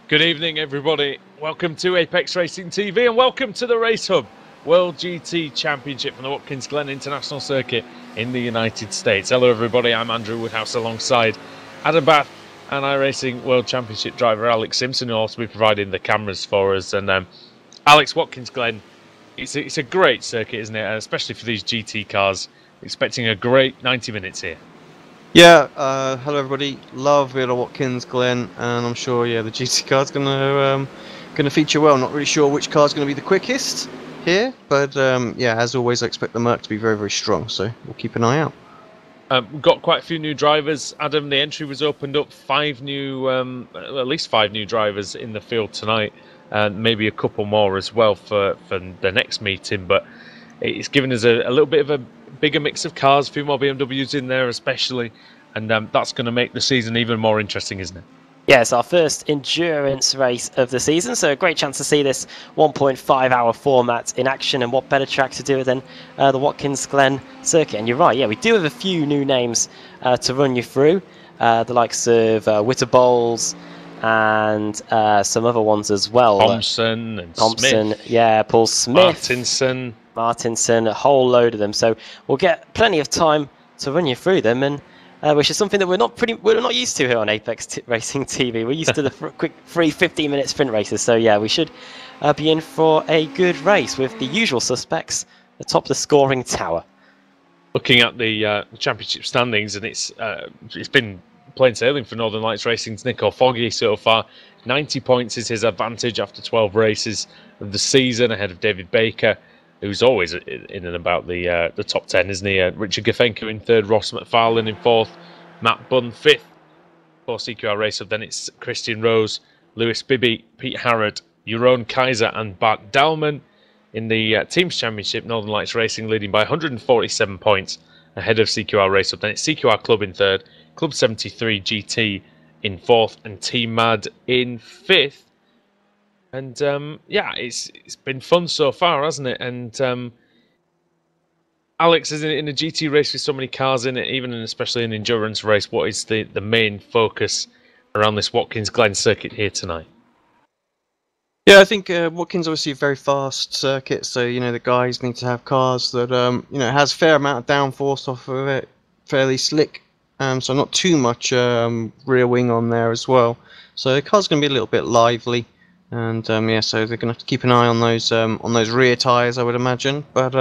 Good evening, everybody. Welcome to Apex Racing TV and welcome to the Race Hub World GT Championship from the Watkins Glen International Circuit in the United States. Hello, everybody. I'm Andrew Woodhouse alongside Adam Bath and iRacing World Championship driver Alex Simpson, who will also be providing the cameras for us. And Alex, Watkins Glen, it's a great circuit, isn't it? Especially for these GT cars. Expecting a great 90 minutes here. Yeah, hello everybody. Love being at Watkins Glen, and I'm sure the GT car's gonna feature well. Not really sure which car's gonna be the quickest here, but yeah, as always, I expect the Merc to be very, very strong. So we'll keep an eye out. We've got quite a few new drivers. Adam, the entry was opened up. At least five new drivers in the field tonight, and maybe a couple more as well for the next meeting. But it's given us a little bit of a bigger mix of cars, a few more BMWs in there especially, and that's going to make the season even more interesting, isn't it? Yeah, it's our first endurance race of the season, so a great chance to see this 1.5 hour format in action, and what better track to do it than the Watkins Glen circuit. And you're right, yeah, we do have a few new names to run you through, the likes of Witterballs and some other ones as well. Thompson and Smith. Yeah, Paul Smith. Martinson, a whole load of them. So we'll get plenty of time to run you through them, and which is something that we're not used to here on Apex Racing TV. We're used to the quick 15-minute sprint races. So yeah, we should be in for a good race with the usual suspects atop the scoring tower. Looking at the championship standings, and it's been plain sailing for Northern Lights Racing's Nico Foggy so far. 90 points is his advantage after 12 races of the season, ahead of David Baker, who's always in and about the top 10, isn't he? Richard Gafenko in third, Ross McFarlane in fourth, Matt Bunn fifth. For CQR Race Hub, then it's Christian Rose, Lewis Bibby, Pete Harrod, Jeroen Kaiser and Bart Dalman. In the Teams Championship, Northern Lights Racing leading by 147 points ahead of CQR Race Hub. Then it's CQR Club in third, Club 73 GT in fourth, and Team Mad in fifth. And yeah, it's been fun so far, hasn't it? And Alex, is in a GT race with so many cars in it, even and especially an endurance race, what is the main focus around this Watkins Glen circuit here tonight? Yeah, I think Watkins obviously a very fast circuit, so the guys need to have cars that has a fair amount of downforce off of it, fairly slick, so not too much rear wing on there as well. So the car's going to be a little bit lively. And yeah, so they're going to have to keep an eye on those rear tyres, I would imagine. But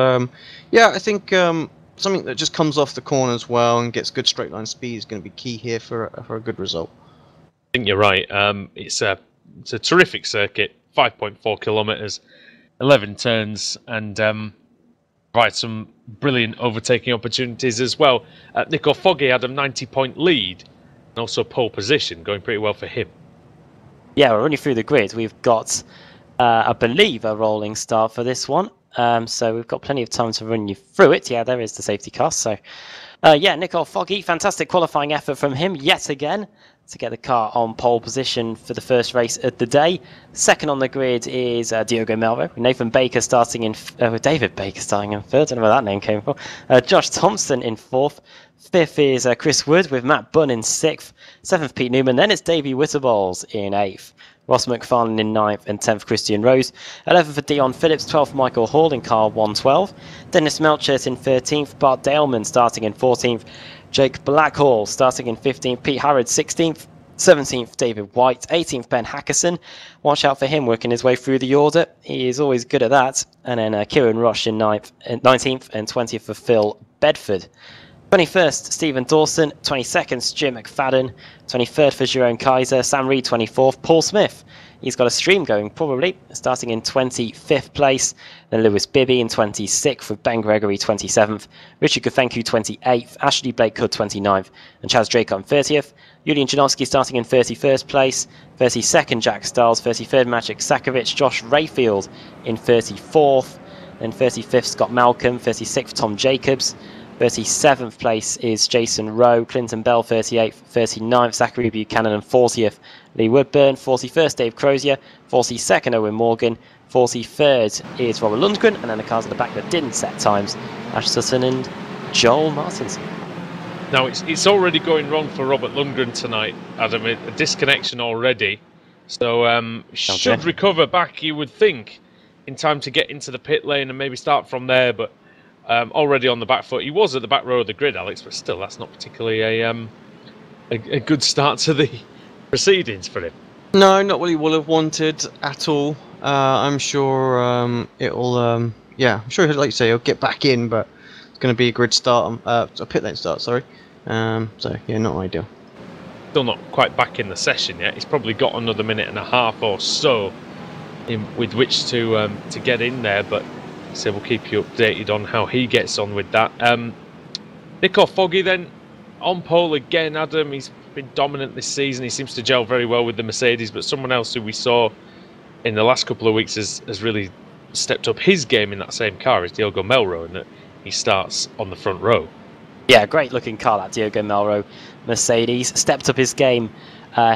yeah, I think something that just comes off the corners well and gets good straight line speed is going to be key here for a good result. I think you're right. It's a terrific circuit, 5.4 kilometres, 11 turns, and provides some brilliant overtaking opportunities as well. Nico Foggy had a 90-point lead and also pole position, going pretty well for him. Yeah, we're running through the grid. We've got, I believe, a rolling start for this one. So we've got plenty of time to run you through it. Yeah, there is the safety car. So, yeah, Nico Foggy, fantastic qualifying effort from him yet again to get the car on pole position for the first race of the day. Second on the grid is Diogo Melvo. Nathan Baker starting in... David Baker starting in third. I don't know where that name came from. Josh Thompson in fourth. Fifth is Chris Wood with Matt Bunn in sixth. Seventh, Pete Newman. Then it's Davey Witterballs in eighth. Ross McFarlane in ninth, and 10th, Christian Rose. 11th for Dion Phillips, 12th, Michael Hall in car 112. Dennis Melchert in 13th. Bart Daleman starting in 14th. Jake Blackhall starting in 15th. Pete Harrod 16th. 17th, David White. 18th, Ben Hackerson. Watch out for him working his way through the order. He is always good at that. And then Kieran Rush in 19th, and 20th for Phil Bedford. 21st, Stephen Dawson. 22nd, Stuart McFadden. 23rd for Jeroen Kaiser. Sam Reed, 24th. Paul Smith. He's got a stream going, probably, starting in 25th place. Then Lewis Bibby in 26th, with Ben Gregory 27th. Richard Gafenko 28th. Ashley Blake Hood 29th. And Chaz Drake on 30th. Julian Janowski starting in 31st place. 32nd, Jack Stiles. 33rd, Magic Sakovic. Josh Rayfield in 34th. Then 35th, Scott Malcolm. 36th, Tom Jacobs. 37th place is Jason Rowe. Clinton Bell 38th, 39th Zachary Buchanan, and 40th Lee Woodburn. 41st Dave Crozier, 42nd Owen Morgan, 43rd is Robert Lundgren, and then the cars at the back that didn't set times, Ash Sutton and Joel Martinson. Now it's already going wrong for Robert Lundgren tonight, Adam. A disconnection already. So should recover back, you would think, in time to get into the pit lane and maybe start from there. But already on the back foot, he was at the back row of the grid, Alex. But still, that's not particularly a good start to the proceedings for him. No, not what he will have wanted at all. I'm sure it'll. Yeah, I'm sure, like you say, he'll get back in, but it's going to be a grid start, a pit lane start. Sorry. So yeah, not ideal. Still not quite back in the session yet. He's probably got another minute and a half or so with which to get in there. But so we'll keep you updated on how he gets on with that. Nico Foggy then on pole again. Adam, he's been dominant this season. He seems to gel very well with the Mercedes. But someone else who we saw in the last couple of weeks has really stepped up his game in that same car is Diogo Melro, and that he starts on the front row. Yeah, great looking car, that Diogo Melro Mercedes. Stepped up his game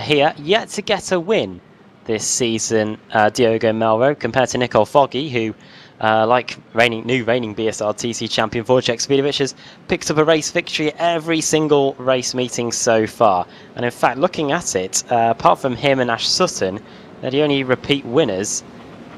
here. Yet to get a win this season, Diogo Melro, compared to Nico Foggy, who, like new reigning BSR-TC champion Wojciech Spedovic, has picked up a race victory at every single race meeting so far. And in fact, looking at it, apart from him and Ash Sutton, they're the only repeat winners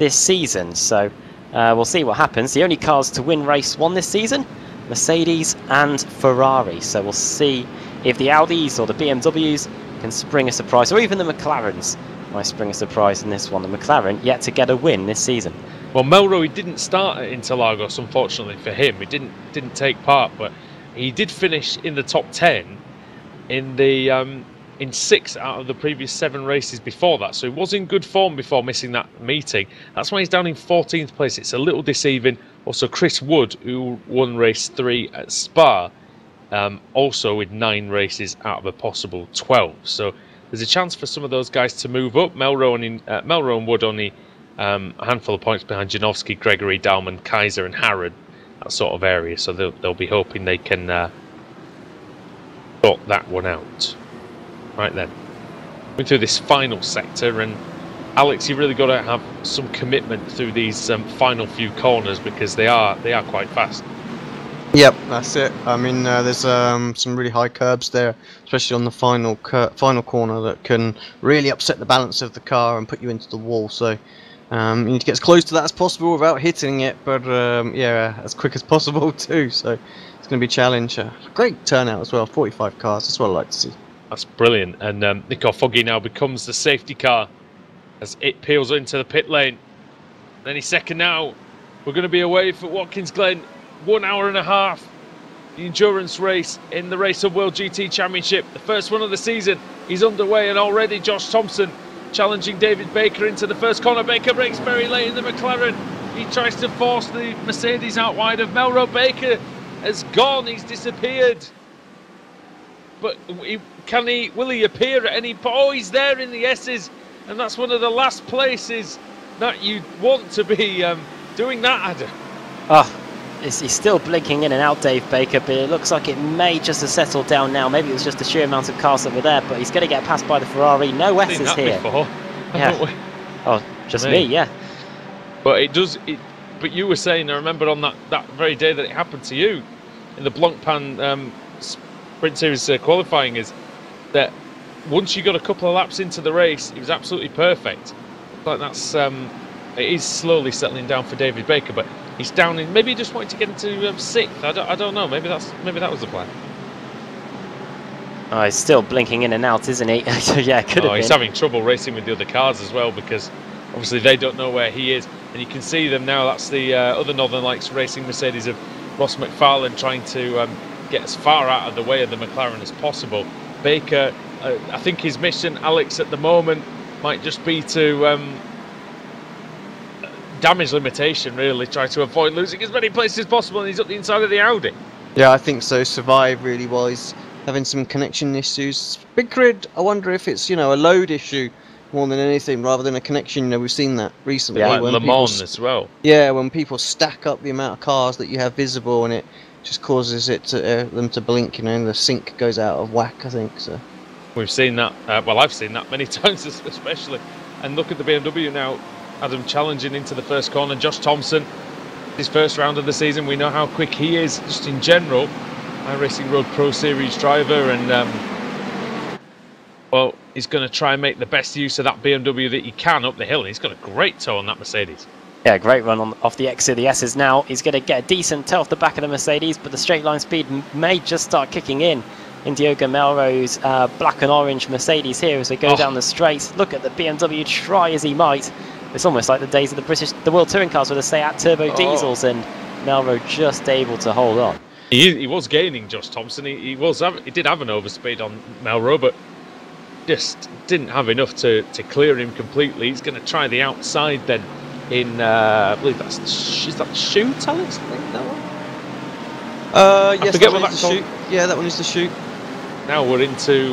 this season. So we'll see what happens. The only cars to win race 1 this season, Mercedes and Ferrari. So we'll see if the Audis or the BMWs can spring a surprise, or even the McLarens might spring a surprise in this one. The McLaren yet to get a win this season. Well, Melro, he didn't start at Interlagos, unfortunately for him. He didn't take part, but he did finish in the top 10 in the in 6 out of the previous 7 races before that. So he was in good form before missing that meeting. That's why he's down in 14th place. It's a little deceiving. Also, Chris Wood, who won race 3 at Spa, also with 9 races out of a possible 12. So there's a chance for some of those guys to move up. Melro and Wood only a handful of points behind Janowski, Gregory, Dalman, Kaiser and Harrod, that sort of area. So they'll be hoping they can sort that one out. Right then, going through this final sector, and Alex, you've really got to have some commitment through these final few corners, because they are quite fast. Yep, that's it. I mean, there's some really high curbs there, especially on the final corner, that can really upset the balance of the car and put you into the wall. So you need to get as close to that as possible without hitting it, but yeah, as quick as possible too. So it's going to be a challenge. Great turnout as well, 45 cars. That's what I like to see. That's brilliant. And Nico Foggy now becomes the safety car as it peels into the pit lane. Any second now, we're going to be away for Watkins Glen. 1 hour and a half. The endurance race in the Race of World GT Championship, the first one of the season, is underway, and already Josh Thompson challenging David Baker into the first corner. Baker brakes very late in the McLaren. He tries to force the Mercedes out wide of Melro. Baker has gone. He's disappeared. But will he appear at any point? Oh, he's there in the S's, and that's one of the last places that you'd want to be doing that, Adam. Oh, he's still blinking in and out, Dave Baker, but it looks like it may just have settled down now. Maybe it was just the sheer amount of cars that were there, but he's going to get passed by the Ferrari. No S's here. Before, yeah. Oh, just me, yeah. But it does. But you were saying, I remember on that very day that it happened to you in the Blancpain Sprint Series qualifying, is that once you got a couple of laps into the race, it was absolutely perfect. But that's it is slowly settling down for David Baker, but he's down in. Maybe he just wanted to get into 6th. I don't know. Maybe that was the plan. Oh, he's still blinking in and out, isn't he? Yeah, could have been. He's having trouble racing with the other cars as well, because obviously they don't know where he is, and you can see them now. That's the other Northern Lights Racing Mercedes of Ross McFarlane trying to get as far out of the way of the McLaren as possible. Baker, I think his mission, Alex, at the moment might just be to damage limitation, really, try to avoid losing as many places as possible, and he's up the inside of the Audi. Yeah, I think so. Survive really well. He's having some connection issues. Big Grid, I wonder if it's, a load issue more than anything, rather than a connection. We've seen that recently. Yeah, like Le Mans as well. Yeah, when people stack up the amount of cars that you have visible, and it just causes them to blink, and the sync goes out of whack, I think. So we've seen that. Well, I've seen that many times, especially. And look at the BMW now, Adam, challenging into the first corner. Josh Thompson, his first round of the season. We know how quick he is, just in general. iRacing Road Pro Series driver, and well, is going to try and make the best use of that BMW that he can up the hill. He's got a great toe on that Mercedes. Yeah, great run off the exit of the S's now. He's going to get a decent toe off the back of the Mercedes, but the straight line speed may just start kicking in Diogo Melro's black and orange Mercedes here as they go down the straight. Look at the BMW, try as he might. It's almost like the days of the World Touring Cars with the Seat Turbo diesels, and Melro just able to hold on. He was gaining Josh Thompson. He did have an overspeed on Melro, but just didn't have enough to clear him completely. He's going to try the outside then in, I believe is that the chute, Alex? I think that one? Yes, that one is the chute. Yeah, that one is the chute. Now we're into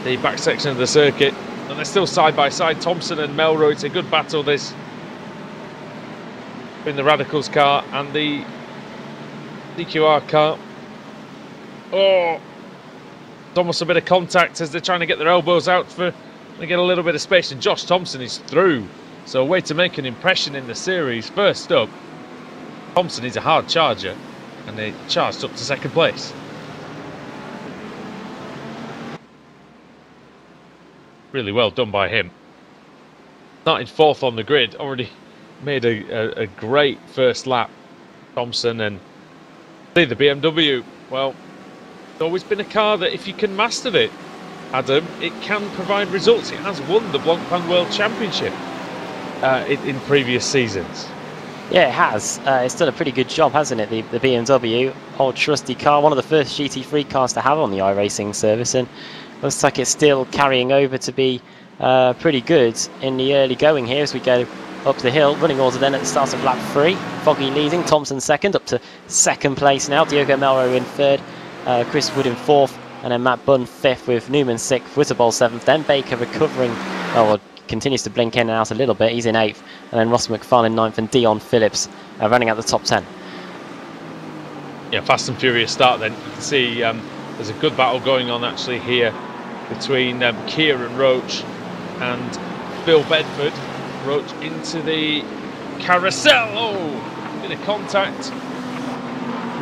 the back section of the circuit, and they're still side by side, Thompson and Melro. It's a good battle, this, in the Radicals car and the DQR car. Oh, it's almost a bit of contact as they're trying to get their elbows out to get a little bit of space, and Josh Thompson is through. So a way to make an impression in the series. First up, Thompson is a hard charger, and they charged up to second place. Really well done by him. Starting fourth on the grid, already made a great first lap, Thompson. And see, the BMW, well, it's always been a car that if you can master it, Adam, it can provide results. It has won the Blancpain World Championship in previous seasons. Yeah, it has. It's done a pretty good job, hasn't it? The BMW, old trusty car, one of the first GT3 cars to have on the iRacing service, and looks like it's still carrying over to be pretty good in the early going here as we go up the hill. Running order then at the start of lap 3. Foggy leading, Thompson second, up to second place now. Diogo Melro in third, Chris Wood in fourth, and then Matt Bunn fifth with Newman sixth, Witterbol seventh. Then Baker recovering, continues to blink in and out a little bit. He's in eighth, and then Ross McFarlane ninth, and Dion Phillips running at the top 10. Yeah, fast and furious start then. You can see there's a good battle going on actually here between Kieran Roach and Bill Bedford. Roach into the carousel. Oh, bit of contact.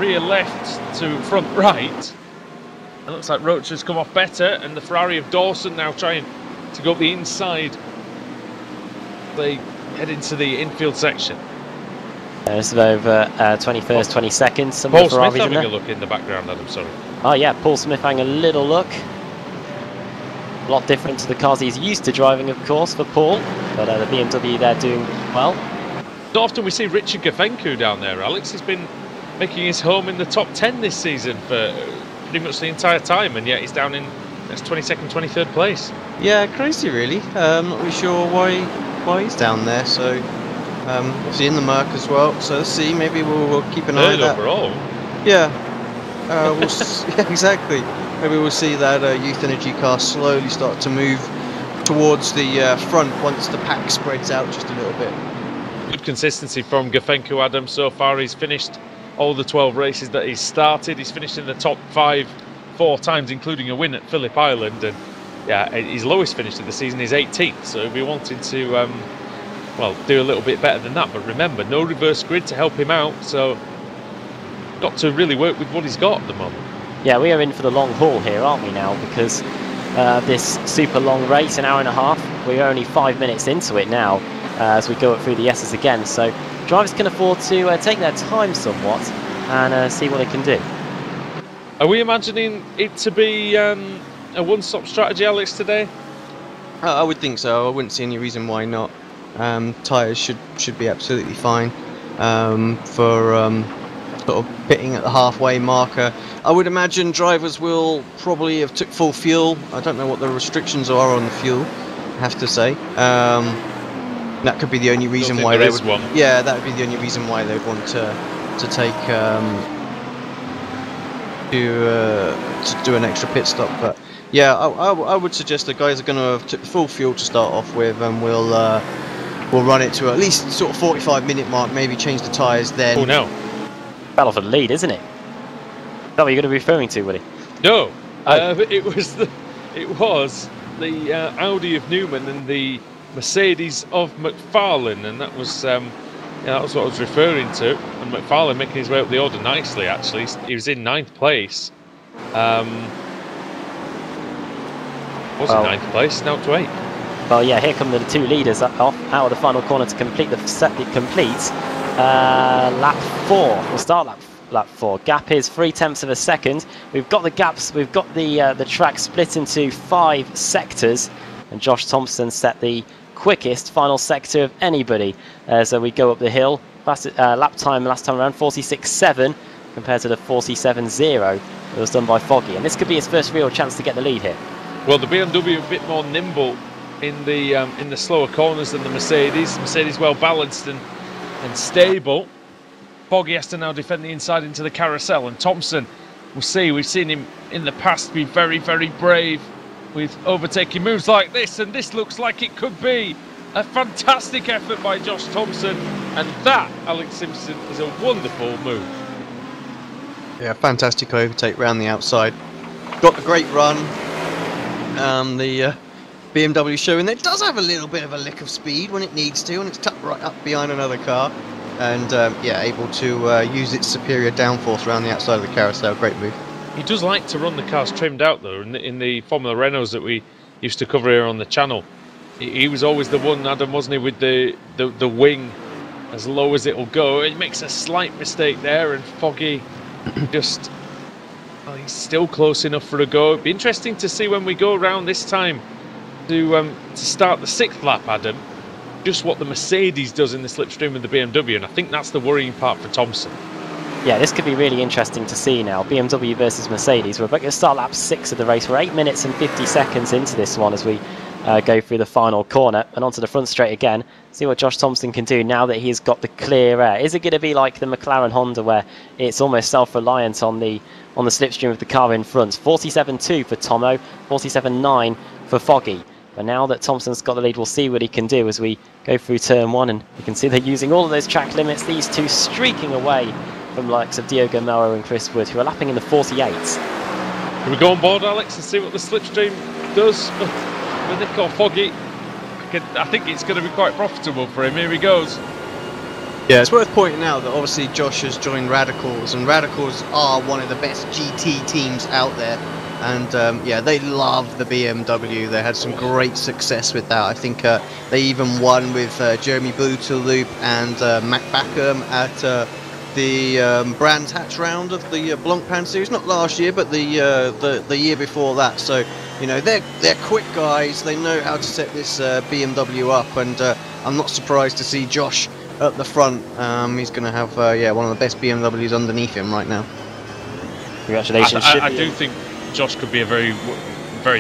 Rear left to front right. It looks like Roach has come off better, and the Ferrari of Dawson now trying to go up the inside. They head into the infield section. There's over 21st, 22nd. Some Paul Ferraris Smith having in a look in the background, Adam, sorry. Oh yeah, Paul Smith having a little look. A lot different to the cars he's used to driving, of course, for Paul. But the BMW, they're doing well. Not often we see Richard Gafencu down there, Alex. He's been making his home in the top 10 this season for pretty much the entire time, and yet he's down in 22nd, 23rd place. Yeah, crazy really. I'm not really sure why he's down there. So obviously in the Merc as well. So let's see. Maybe we'll keep an eye on that. Overall. Yeah. Yeah, exactly. Maybe we'll see that Youth Energy car slowly start to move towards the front once the pack spreads out just a little bit. Good consistency from Gafencu, Adam. So far he's finished all the 12 races that he's started. He's finished in the top 5 4 times, including a win at Phillip Island. And yeah, his lowest finish of the season is 18th. So he'll be wanting to, well, do a little bit better than that. But remember, no reverse grid to help him out. So got to really work with what he's got at the moment. Yeah, we are in for the long haul here, aren't we now? Because this super long race, an hour and a half, we're only 5 minutes into it now as we go up through the S's again. So drivers can afford to take their time somewhat and see what they can do. Are we imagining it to be a one-stop strategy, Alex, today? I would think so. I wouldn't see any reason why not. Tyres should be absolutely fine for sort of pitting at the halfway marker. I would imagine drivers will probably have took full fuel. I don't know what the restrictions are on the fuel, I have to say. That could be the only reason why they would. Yeah, that would be the only reason why they would want to take to do an extra pit stop. But yeah, I would suggest the guys are going to have took full fuel to start off with, and we'll run it to at least sort of 45-minute mark. Maybe change the tyres then. Oh no! Battle for the lead, isn't it? Is that what you're going to be referring to, Willie? No, it was the Audi of Newman and the Mercedes of McFarlane, and that was yeah, that was what I was referring to. And McFarlane making his way up the order nicely. Actually, he was in 9th place. Was in ninth place, now to 8th. Well, yeah, here come the two leaders off out of the final corner to complete lap 4. We'll start lap 4. Gap is 0.3 of a second. We've got the gaps. We've got the track split into 5 sectors, and Josh Thompson set the quickest final sector of anybody. So we go up the hill. Lap time last time around 46.7 compared to the 47.0 that was done by Foggy, and this could be his first real chance to get the lead here. Well, the BMW a bit more nimble in the slower corners than the Mercedes. Mercedes well balanced and stable. Foggy has to now defend the inside into the carousel, and Thompson, we've seen him in the past be very, very brave with overtaking moves like this, and this looks like it could be a fantastic effort by Josh Thompson, and that, Alex Simpson, is a wonderful move. Yeah, fantastic overtake round the outside. Got a great run. The BMW showing that it does have a little bit of a lick of speed when it needs to, and it's tucked right up behind another car. And yeah, able to use its superior downforce around the outside of the carousel. Great move. He does like to run the cars trimmed out though. In the Formula Renaults that we used to cover here on the channel, he was always the one, Adam, wasn't he, with the wing as low as it'll go. It makes a slight mistake there, and Foggy just, well, he's still close enough for a go. It'd be interesting to see when we go around this time to start the 6th lap, Adam, just what the Mercedes does in the slipstream of the BMW, and I think that's the worrying part for Thompson. Yeah, this could be really interesting to see now. BMW versus Mercedes. We're about to start lap 6 of the race. We're 8 minutes and 50 seconds into this one as we go through the final corner and onto the front straight again. See what Josh Thompson can do now that he's got the clear air. Is it going to be like the McLaren Honda where it's almost self-reliant on the slipstream of the car in front? 47.2 for Tomo, 47.9 for Foggy. But now that Thompson's got the lead, we'll see what he can do as we go through turn 1, and you can see they're using all of those track limits. These two streaking away from the likes of Diogo Mello and Chris Wood, who are lapping in the 48s. Can we go on board, Alex, and see what the slipstream does with Nico Foggy? I think it's going to be quite profitable for him. Here he goes. Yeah, it's worth pointing out that obviously Josh has joined Radicals, and Radicals are one of the best GT teams out there. And yeah, they love the BMW. They had some great success with that. I think they even won with Jeremy Bouteloup and Mac Backham at the Brands Hatch round of the Blancpain series. Not last year, but the year before that. So you know they're quick guys. They know how to set this BMW up, and I'm not surprised to see Josh at the front. He's going to have yeah, one of the best BMWs underneath him right now. Congratulations! I do think Josh could be a very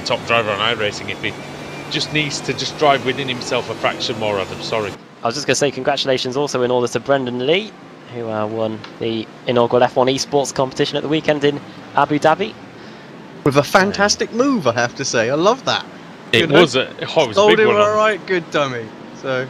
top driver on iRacing if he just needs to just drive within himself a fraction more, Adam. Sorry. I was just going to say congratulations also in order to Brendan Lee, who won the inaugural F1 esports competition at the weekend in Abu Dhabi. With a fantastic move, I have to say. I love that. It was a big one. Alright, good dummy. So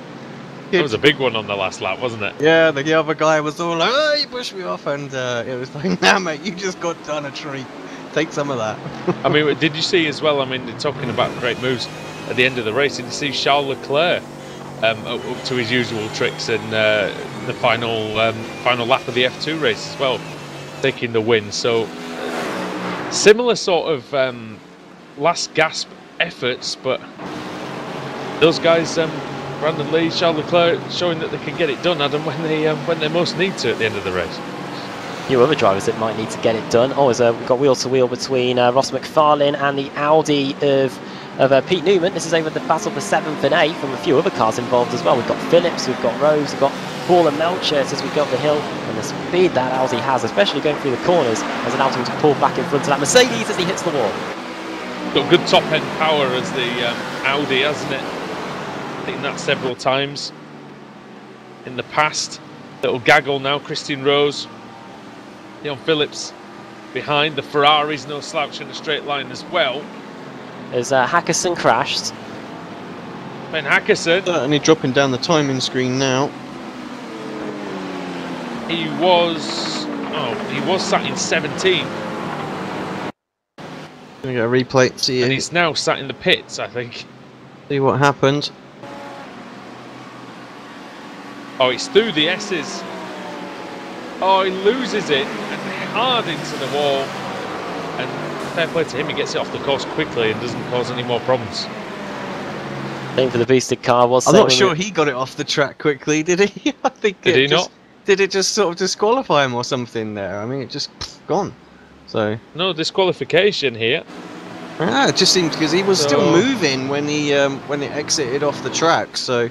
that was a big one on the last lap, wasn't it? Yeah, the other guy was all like, "Oh, you pushed me off," and it was like, "Nah, mate, you just got done a treat. Take some of that." I mean, did you see as well? I mean, talking about great moves at the end of the race, did you see Charles Leclerc up to his usual tricks in the final lap of the F2 race as well, taking the win? So similar sort of last gasp efforts, but those guys, Brandon Lee, Charles Leclerc, showing that they can get it done, Adam, when they most need to at the end of the race. Few other drivers that might need to get it done. We've got wheel to wheel between Ross McFarlane and the Audi of Pete Newman. This is over the battle for 7th and 8th, and a few other cars involved as well. We've got Phillips, we've got Rose, we've got Paul and Melchers as we go up the hill, and the speed that Audi has, especially going through the corners, has allowed him to pull back in front of that Mercedes as he hits the wall. Got good top end power as the Audi, hasn't it? I've seen that several times in the past. Little gaggle now, Christian Rose. Leon Phillips behind. The Ferrari's no slouch in a straight line as well. As Hackerson crashed. Ben Hackerson. Certainly dropping down the timing screen now. He was sat in 17. Gonna get a replay. See, and he's now sat in the pits, I think. See what happened. Oh, it's through the S's. Oh, he loses it and hard into the wall, and fair play to him. He gets it off the course quickly and doesn't cause any more problems. Same for the boosted car. I'm not sure he got it off the track quickly, did he? I think Did he not? Did it just sort of disqualify him or something there? I mean, it just gone. So no disqualification here. It just seemed because he was still moving when he exited off the track. So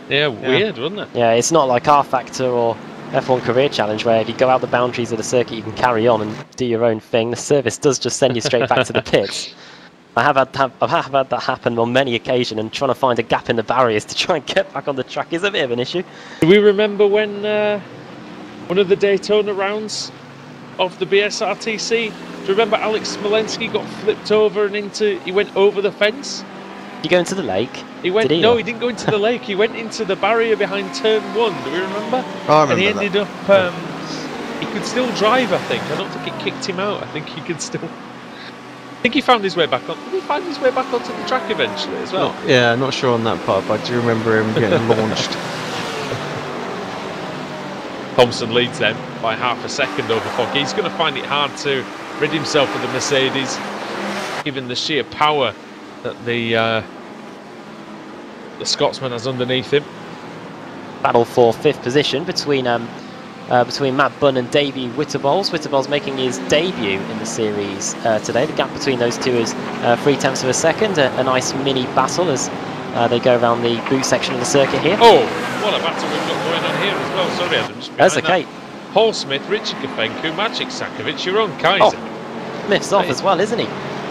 yeah, weird, wasn't it? Yeah, it's not like R Factor or F1 Career Challenge where if you go out the boundaries of the circuit, you can carry on and do your own thing. The service does just send you straight back to the pits. I have had that happen on many occasions, and trying to find a gap in the barriers to try and get back on the track is a bit of an issue. Do we remember when one of the Daytona rounds of the BSRTC? Do you remember Alex Smolensky got flipped over and he went over the fence? Did he go into the lake? He went. No, he didn't go into the lake. He went into the barrier behind turn 1. Do we remember? I remember. And he ended up. He could still drive. I think. I don't think it kicked him out. I think he could still. I think he found his way back on. Did he find his way back onto the track eventually as well? Not sure on that part, but I do remember him getting launched. Thompson leads them by half a second over Foggy. He's going to find it hard to rid himself of the Mercedes, given the sheer power that the Scotsman has underneath him. Battle for 5th position between Matt Bunn and Davey Witterbols. Witterbols making his debut in the series today. The gap between those two is 0.3 of a second. A nice mini battle as they go around the boot section of the circuit here. Oh, what a battle we've got going on here as well. Sorry, Adam. That's okay. Paul Smith, Richard Gafencu, Maciek Sakovic, your own Kaiser. Oh, Smith's off as well, isn't he?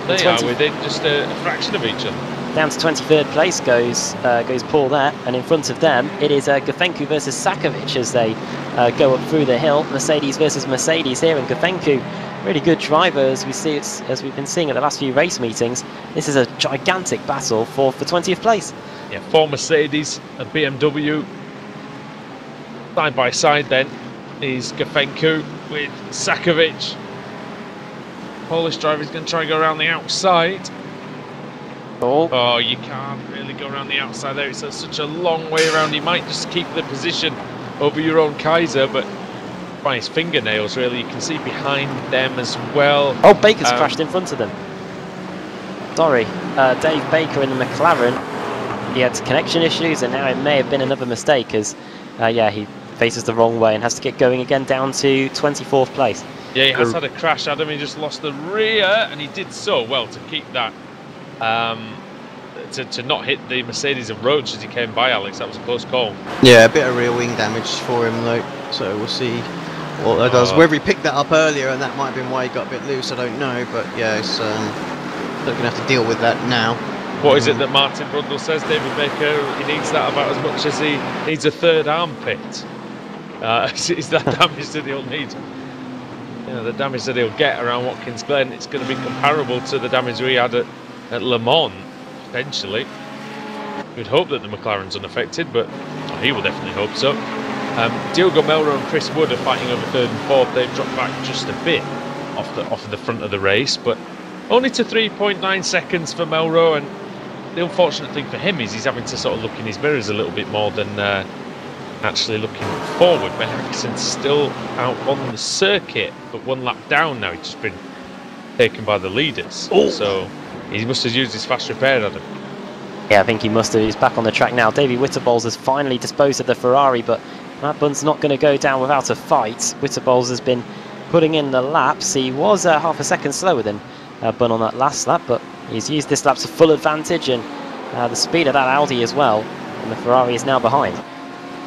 They are within just a fraction of each other. Down to 23rd place goes Paul there, and in front of them it is Gafencu versus Sakovic as they go up through the hill. Mercedes versus Mercedes here, and Gafencu, really good driver as we've been seeing at the last few race meetings. This is a gigantic battle for 20th place. Yeah, 4 Mercedes and BMW side by side. Then is Gafencu with Sakovic. Polish driver is going to try and go around the outside. Oh, you can't really go around the outside there. It's such a long way around. You might just keep the position over your own Kaiser, but by his fingernails, really, you can see behind them as well. Oh, Baker's crashed in front of them. Sorry, Dave Baker in the McLaren. He had connection issues, and now it may have been another mistake as, he faces the wrong way and has to get going again down to 24th place. Yeah, he has had a crash, Adam. He just lost the rear, and he did so well to keep that. To not hit the Mercedes and Roach as he came by, Alex. That was a close call. Yeah, a bit of rear wing damage for him though, so we'll see what that does. Whether he picked that up earlier and that might have been why he got a bit loose, I don't know, but yeah, it's they're going to have to deal with that now. What is it that Martin Brundle says, David Baker? He needs that about as much as he needs a third armpit. Is that damage that he'll need? The damage that he'll get around Watkins Glen, it's going to be comparable to the damage we had at Le Mans, potentially. We'd hope that the McLaren's unaffected, but he will definitely hope so. Diogo Melro and Chris Wood are fighting over 3rd and 4th. They've dropped back just a bit off the front of the race, but only to 3.9 seconds for Melro. And the unfortunate thing for him is he's having to sort of look in his mirrors a little bit more than actually looking forward. Ben Harrison's still out on the circuit, but 1 lap down now. He's just been taken by the leaders. Oh. So he must have used his fast repair, Adam. Yeah, I think he must have. He's back on the track now. Davey Witterbols has finally disposed of the Ferrari, but Matt Bunn's not going to go down without a fight. Witterbols has been putting in the laps. He was half a second slower than Bunn on that last lap, but he's used this lap to full advantage, and the speed of that Audi as well, and the Ferrari is now behind.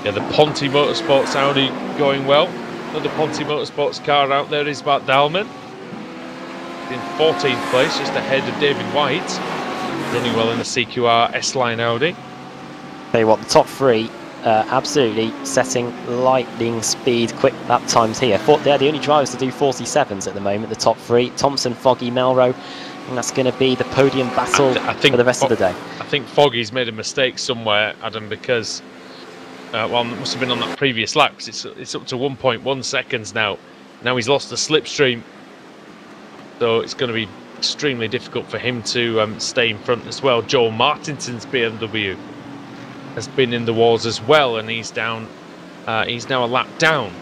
Yeah, the Ponti Motorsports Audi going well. Another Ponti Motorsports car out there is Bart Dahlmann. In 14th place, just ahead of David White. Running well in the CQR S-Line Audi. Tell you what, the top 3 absolutely setting lightning speed quick lap times here. They're the only drivers to do 47s at the moment, the top 3. Thompson, Foggy, Melro. And that's going to be the podium battle for the rest of the day. I think Foggy's made a mistake somewhere, Adam, because it must have been on that previous lap, because it's up to 1.1 seconds now. Now he's lost the slipstream, so it's going to be extremely difficult for him to stay in front as well. Joel Martinson's BMW has been in the wars as well, and he's down. He's now a lap down.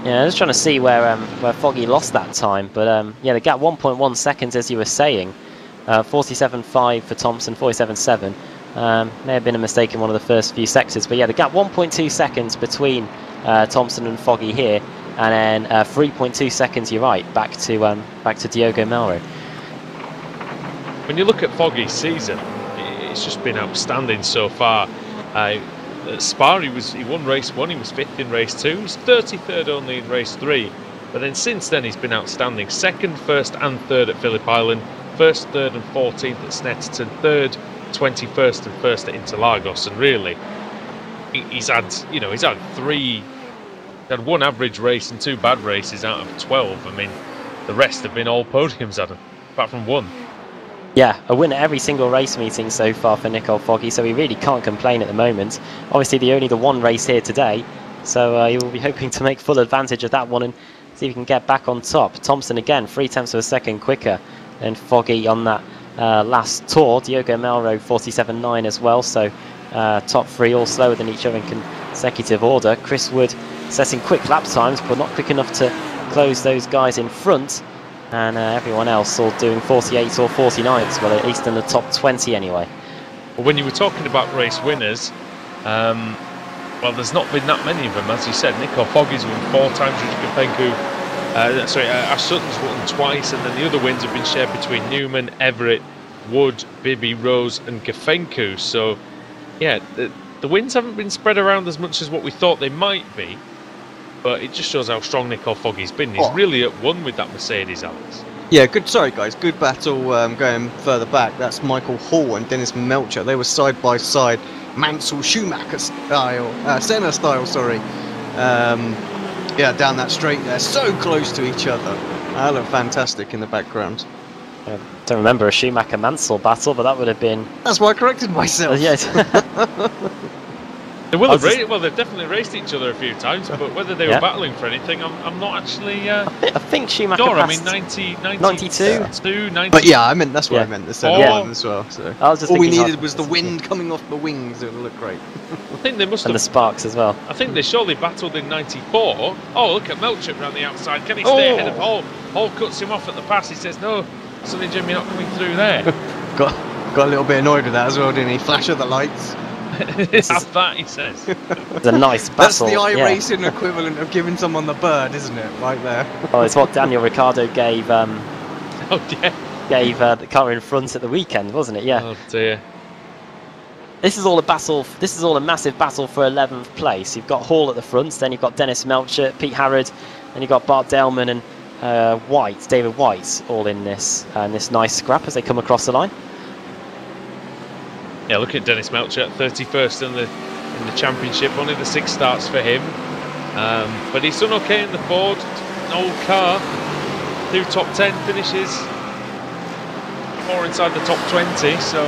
Yeah, I was trying to see where Foggy lost that time, but yeah, the gap 1.1 seconds, as you were saying. 47.5 for Thompson, 47.7. May have been a mistake in one of the first few sectors, but yeah, the gap 1.2 seconds between Thompson and Foggy here, and then 3.2 seconds. You're right, back to Diogo Melro. When you look at Foggy's season, it's just been outstanding so far. At Spa, he won race 1, he was 5th in race 2, he was 33rd only in race 3, but then since then he's been outstanding. 2nd, 1st and 3rd at Phillip Island, 1st, 3rd and 14th at Snetterton, 3rd, 21st and 1st at Interlagos, and really he's had one average race and 2 bad races out of 12. I mean, the rest have been all podiums, Adam, apart from 1. Yeah, a win at every single race meeting so far for Nicole Foggy, so he really can't complain at the moment. Obviously, only the 1 race here today, so he will be hoping to make full advantage of that one and see if he can get back on top. Thompson again, 0.3 of a second quicker than Foggy on that last tour. Diogo Melro 47.9 as well, so top 3 all slower than each other in consecutive order. Chris Wood setting quick lap times, but not quick enough to close those guys in front. And everyone else all doing 48 or 49s, well, at least in the top 20 anyway. Well, when you were talking about race winners, well, there's not been that many of them, as you said. Nicole Foggy's won 4 times, Ash Sutton's won twice, and then the other wins have been shared between Newman, Everett, Wood, Bibby, Rose and Gefenku. So, yeah, the wins haven't been spread around as much as what we thought they might be. But it just shows how strong Nicole Foggy's been. He's really at one with that Mercedes, Alex. Yeah, good. Sorry, guys. Good battle going further back. That's Michael Hall and Dennis Melcher. They were side by side, Mansell Schumacher style, Senna style. Sorry. Yeah, down that straight there, so close to each other. That looked fantastic in the background. I don't remember a Schumacher Mansell battle, but that would have been. That's why I corrected myself. Yes. They will have well, they've definitely raced each other a few times, but whether they were battling for anything, I'm not actually. I think Schumacher. Sure, I mean 92. But yeah, I meant that's what I meant. The second one as well. So I was just all we needed was the wind coming off the wings. It would look great. I think they must have. And the sparks as well. I think they surely battled in 94. Oh, look at Melchett around the outside. Can he stay ahead of Hall? Hall cuts him off at the pass. He says, "No, Sonny Jim, you're not coming through there." got a little bit annoyed with that as well, didn't he? Flash of the lights. Have that, he says. It's a nice battle. That's the iRacing equivalent of giving someone the bird, isn't it? Right there. Oh, it's what Daniel Ricciardo gave. Gave the car in front at the weekend, wasn't it? Yeah. Oh dear. This is all a battle. This is all a massive battle for 11th place. You've got Hall at the front, then you've got Dennis Melcher, Pete Harrod, then you've got Bart Delman and David White, all in this nice scrap as they come across the line. Yeah, look at Dennis Melcher, 31st in the championship. Only the 6 starts for him, but he's done okay in the Ford, an old car. 2 top 10 finishes, 4 inside the top 20. So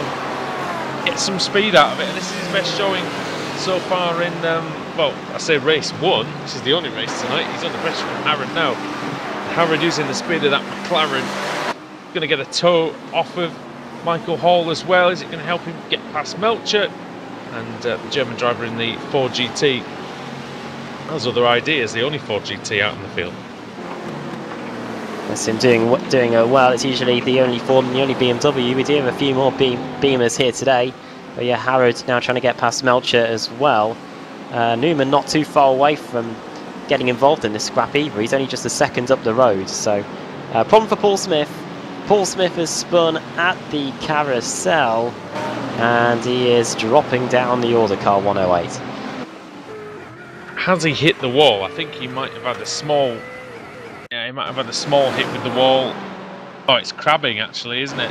get some speed out of it, and this is his best showing so far in. Well, I say race 1. This is the only race tonight. He's under pressure from Harrod now. Harrod using the speed of that McLaren, going to get a toe off of Michael Hall as well. Is it going to help him get past Melcher? And the German driver in the 4GT has other ideas. The only 4GT out in the field. That's him doing well. It's usually the only Ford and the only BMW. We do have a few more Beamers here today. But yeah, Harrod now trying to get past Melcher as well. Newman not too far away from getting involved in this scrap either. He's only just a second up the road. So problem for Paul Smith. Paul Smith has spun at the carousel and he is dropping down the order car 108. Has he hit the wall? I think he might have had a small. Yeah, he might have had a small hit with the wall. Oh, it's crabbing actually, isn't it?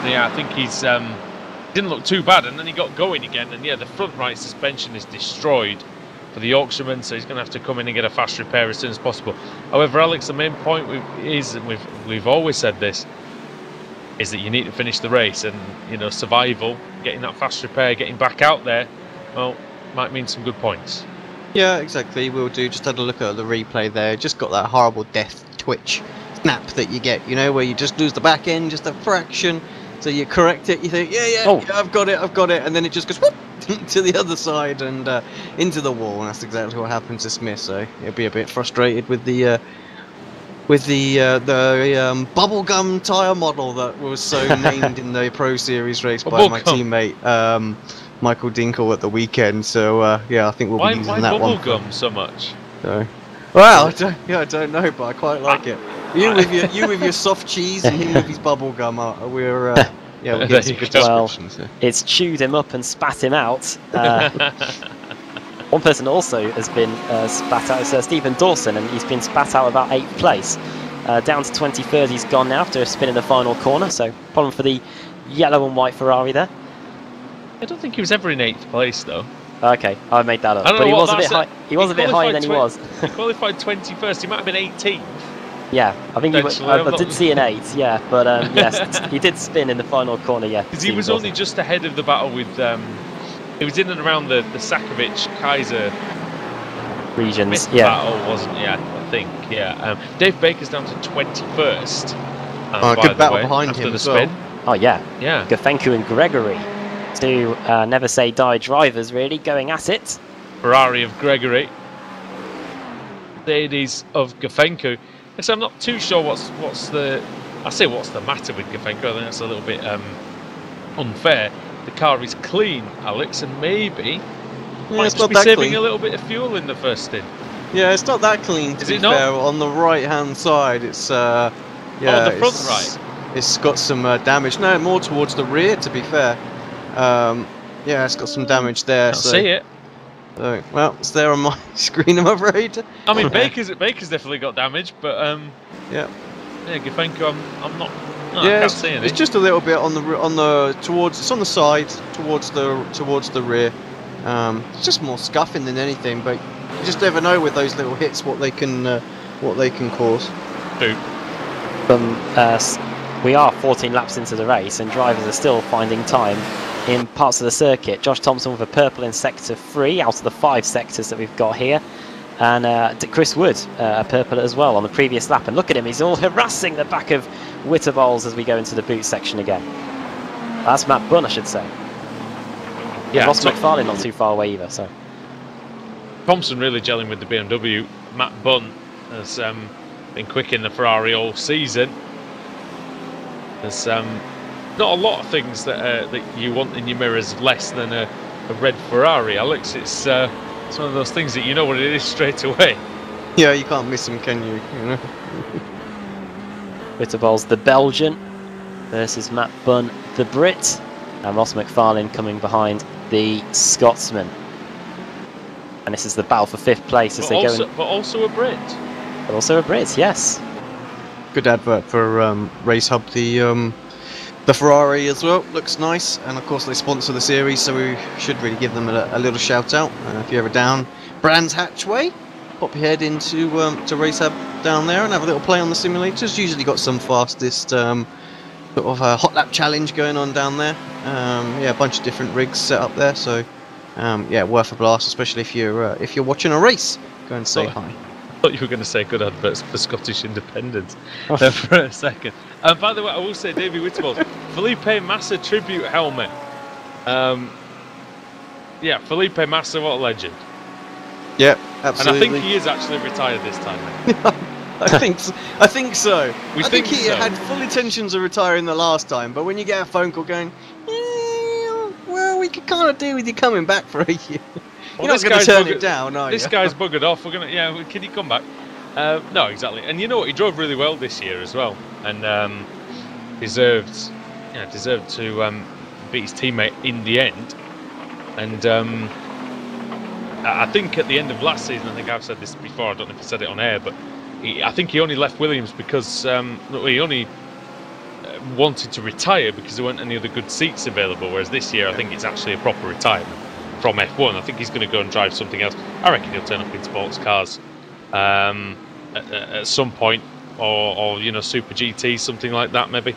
Yeah, I think he's didn't look too bad, and then he got going again, and yeah, the front right suspension is destroyed for the Yorkshireman, so he's going to have to come in and get a fast repair as soon as possible. However, Alex, the main point is, and we've always said this, is that you need to finish the race, and you know, survival, getting that fast repair, getting back out there, well, might mean some good points. Yeah, exactly. We'll do. Just had a look at the replay there. Just got that horrible death twitch snap that you get, you know, where you just lose the back end just a fraction. So you correct it. You think, yeah, I've got it, and then it just goes whoop, to the other side and into the wall, and that's exactly what happened to Smith. So he'll be a bit frustrated with the bubblegum tyre model that was so named in the Pro Series race by my teammate Michael Dinkle at the weekend. So yeah, I think we'll be using that one. Why bubblegum so much? So, well, I don't know, but I quite like it. You with your soft cheese and him with his bubblegum. We're getting some good descriptions. Well, it's chewed him up and spat him out. One person also has been spat out is Stephen Dawson, and he's been spat out about 8th place. Down to 23rd he's gone now after a spin in the final corner, so problem for the yellow and white Ferrari there. I don't think he was ever in 8th place though. Okay, I made that up. But he was a bit high. He was a bit higher than he was. He qualified 21st. He might have been 18th. Yeah, I think I did see an 8. Yeah, but yes, he did spin in the final corner. Yeah, because he was only just ahead of the battle with. He was in and around the Sakovic Kaiser regions. Battle, wasn't he? I think. Yeah. Dave Baker's down to 21st. Good battle behind him as well. Oh yeah. Yeah. Gafenko and Gregory. Two never say die drivers really going at it. Ferrari of Gregory, Mercedes of Gafenko. So I'm not too sure what's the matter with Gafenko. I think that's a little bit unfair. The car is clean, Alex, and maybe might just be saving clean. A little bit of fuel in the first stint. Yeah, it's not that clean. To be fair, on the right-hand side, it's the front right. It's got some damage. No, more towards the rear. To be fair. Yeah, it's got some damage there. Can't see it. So, well, it's there on my screen, I'm afraid. I mean, Baker's definitely got damage, but yeah, Gafenko, I'm not. No, yeah, I can't see anything. It's just a little bit on the towards. It's on the side towards the rear. It's just more scuffing than anything, but you just never know with those little hits what they can cause. True. We are 14 laps into the race, and drivers are still finding time in parts of the circuit. Josh Thompson with a purple in sector 3 out of the 5 sectors that we've got here, and Chris Wood a purple as well on the previous lap. And look at him, he's all harassing the back of Witterballs as we go into the boot section again. That's Matt Bunn, I should say. Yeah, Ross McFarlane not too far away either. So Thompson really gelling with the BMW. Matt Bunn has been quick in the Ferrari all season. There's not a lot of things that you want in your mirrors less than a red Ferrari, Alex. It's one of those things that you know what it is straight away. Yeah, you can't miss him, can you? You know. Witterballs, the Belgian, versus Matt Bunn, the Brit, and Ross McFarlane coming behind the Scotsman. And this is the battle for 5th place as they go. But also a Brit. But also a Brit, yes. Good advert for Race Hub, the Ferrari as well. Looks nice, and of course they sponsor the series, so we should really give them a little shout out. If you're ever down Brands Hatch way, pop your head into to Race Hub down there and have a little play on the simulators. Usually got some fastest sort of hot lap challenge going on down there. Yeah, a bunch of different rigs set up there, so yeah, worth a blast, especially if you're watching a race. Go and say hi. I thought you were going to say good adverts for Scottish independence there for a second. And by the way, I will say, Davey Witterballs, Felipe Massa tribute helmet. Yeah, Felipe Massa, what a legend. Yeah, absolutely. And I think he is actually retired this time. I think so. I think he so. had full intentions of retiring the last time, but when you get a phone call going, well, we could kind of do with you coming back for a year. You're not going to turn it down, are you? This guy's buggered off. We're gonna, yeah. Can he come back? No, exactly. And you know what? He drove really well this year as well, and deserved to beat his teammate in the end. And I think at the end of last season, I think I've said this before. I don't know if I said it on air, but I think he only left Williams because he only wanted to retire because there weren't any other good seats available. Whereas this year, I think it's actually a proper retirement from F1. I think he's going to go and drive something else. I reckon he'll turn up in sports cars at some point, or you know, Super GT, something like that, maybe.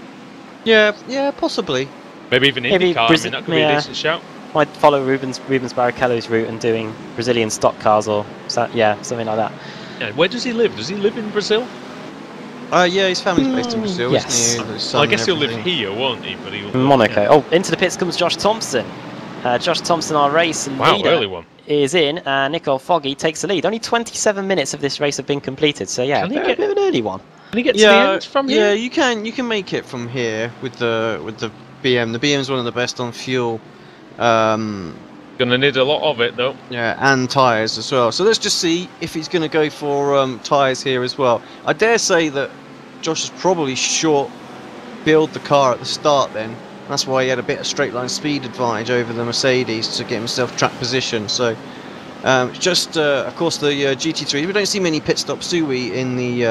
Yeah, possibly. Maybe even IndyCar. I mean, that could be a decent shout. Might follow Rubens Barrichello's route and doing Brazilian stock cars, or something like that. Yeah, where does he live? Does he live in Brazil? Yeah, his family's based in Brazil. Yes. Isn't he? Well, I guess he'll live here, won't he? But he'll Monaco. Yeah. Oh, into the pits comes Josh Thompson. Josh Thompson, our race leader, early one. is in, and Nicole Foggy takes the lead. Only 27 minutes of this race have been completed, so yeah, a bit of an early one. Can he get to the end from here? Yeah, you can make it from here with the BM. The BM is one of the best on fuel. Gonna need a lot of it though. Yeah, and tyres as well. So let's just see if he's going to go for tyres here as well. I dare say that Josh is probably short build the car at the start then. That's why he had a bit of straight line speed advantage over the Mercedes to get himself track position. So just of course the GT3. We don't see many pit stops, do we, in the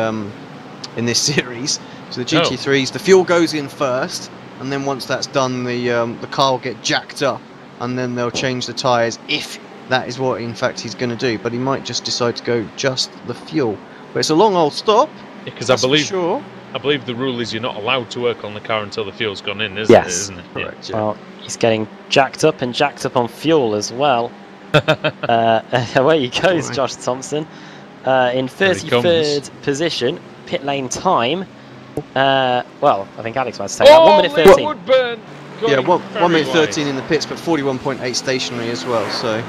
in this series? So the GT3s, the fuel goes in first, and then once that's done, the car will get jacked up, and then they'll change the tyres if that is what in fact he's going to do. But he might just decide to go just the fuel. But it's a long old stop. Because I believe the rule is you're not allowed to work on the car until the fuel's gone in, isn't it? Correct. Yeah. Well, he's getting jacked up on fuel as well. Away he goes, Josh Thompson, in 33rd position. Pit lane time. Well, I think Alex might take that. 1 minute 13. Woodburn Yeah, 1 minute 13 in the pits, but 41.8 stationary as well. So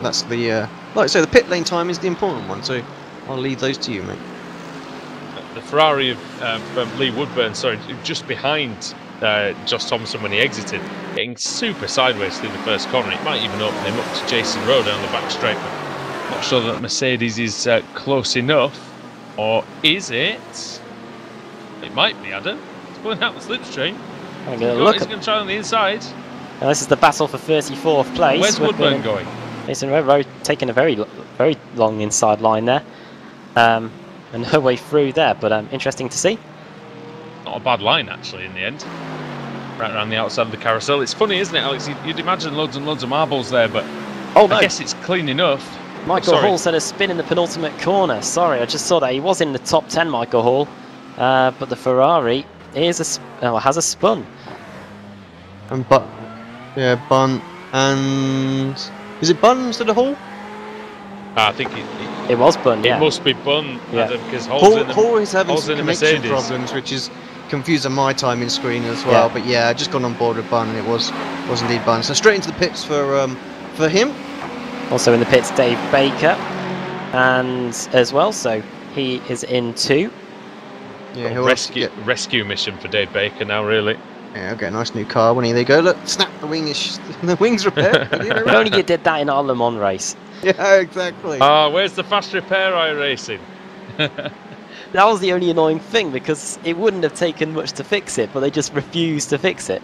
that's the like I say, the pit lane time is the important one. So I'll leave those to you, mate. The Ferrari of Lee Woodburn, sorry, just behind Josh Thompson when he exited, getting super sideways through the first corner. It might even open him up to Jason Rowe down the back straight, but not sure that Mercedes is close enough. Or is it? It might be, Adam. It's pulling out the slipstream. He's going to try on the inside. Now this is the battle for 34th place. Where's Woodburn going? Jason Rowe taking a very long inside line there. And no way through there, but interesting to see. Not a bad line, actually, in the end. Right around the outside of the carousel. It's funny, isn't it, Alex? You'd imagine loads and loads of marbles there, but oh, no. I guess it's clean enough. Michael Hall's had a spin in the penultimate corner. Sorry, I just saw that. He was in the top 10, Michael Hall. But the Ferrari has a spun. And Bun. And is it Bun instead of Hall? I think it was Bun. Yeah, it must be Bun. Yeah. Because Hall is having some connection problems, which is confusing my timing screen as well. Yeah. But yeah, I just got on board with Bun, and it was indeed Bun. So straight into the pits for him. Also in the pits, Dave Baker, and as well, so he is in too. Yeah, he'll rescue mission for Dave Baker now, really. Yeah, I'll get a nice new car. When there you go, look, snap the wings. The wings repair. If only you did that in our Le Mans race. Yeah, exactly. Where's the fast repair iRacing? That was the only annoying thing, because it wouldn't have taken much to fix it, but they just refused to fix it.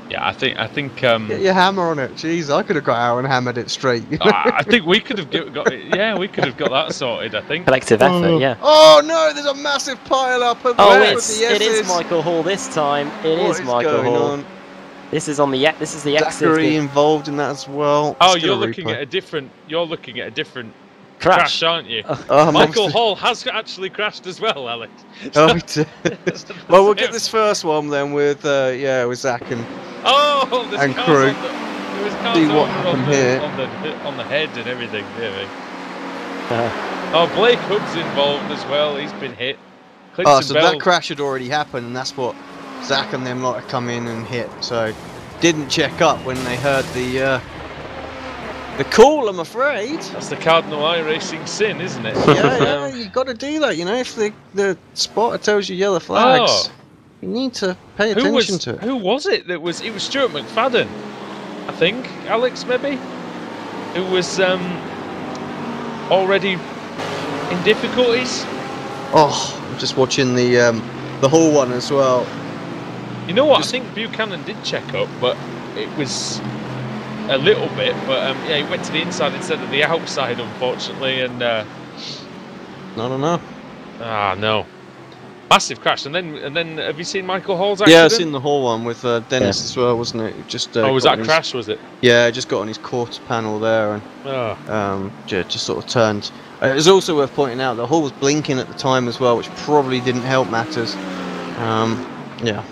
Yeah, I think. Get your hammer on it. Jeez, I could have got out and hammered it straight. You know? I think we could have got it. Yeah, we could have got that sorted. I think. Collective effort. Yeah. Oh no! There's a massive pile up. It is Michael Hall this time. It is Michael Hall. This is on the This is the exit. Zachary involved in that as well. Oh, you're looking at a different crash, aren't you? Michael Hall has actually crashed as well, Alex. Oh, he did. Well, we'll get this first one then with Zach and crew. See what happened here on the head and everything. Oh, Blake Hood's involved as well. He's been hit. So that crash had already happened, and that's what Zach and them lot have come in and hit. So didn't check up when they heard the call, I'm afraid. That's the cardinal iRacing sin, isn't it? Yeah, you got to do that. You know, if the spotter tells you yellow flags, you need to pay attention to it. Who was it that was? It was Stuart McFadden, I think. Alex, maybe, who was already in difficulties. Oh, I'm just watching the Hall one as well. You know what? I think Buchanan did check up, but it was a little bit. But yeah, he went to the inside instead of the outside, unfortunately, and no. Ah, no. Massive crash, and then have you seen Michael Hall's accident? Yeah, I've seen the Hall one with Dennis as well, wasn't it? Just was that crash? Was it? Yeah, just got on his quarter panel there and just sort of turned. It was also worth pointing out that Hall was blinking at the time as well, which probably didn't help matters. Yeah.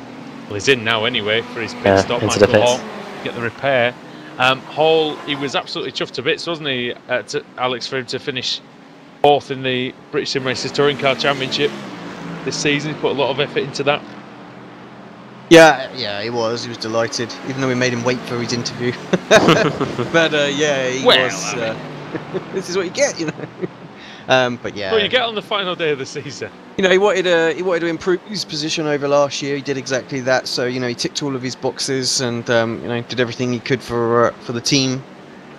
Well, he's in now anyway for his pit stop. Michael Hall get the repair. Hall, he was absolutely chuffed to bits, wasn't he, Alex, for him to finish 4th in the British Sim Racers Touring Car Championship this season. He put a lot of effort into that. Yeah, he was. He was delighted, even though we made him wait for his interview. But yeah, he was. This is what you get, you know. But yeah, Well, you get on the final day of the season. you know, he wanted to improve his position over last year. He did exactly that. So you know, he ticked all of his boxes and you know, did everything he could for the team.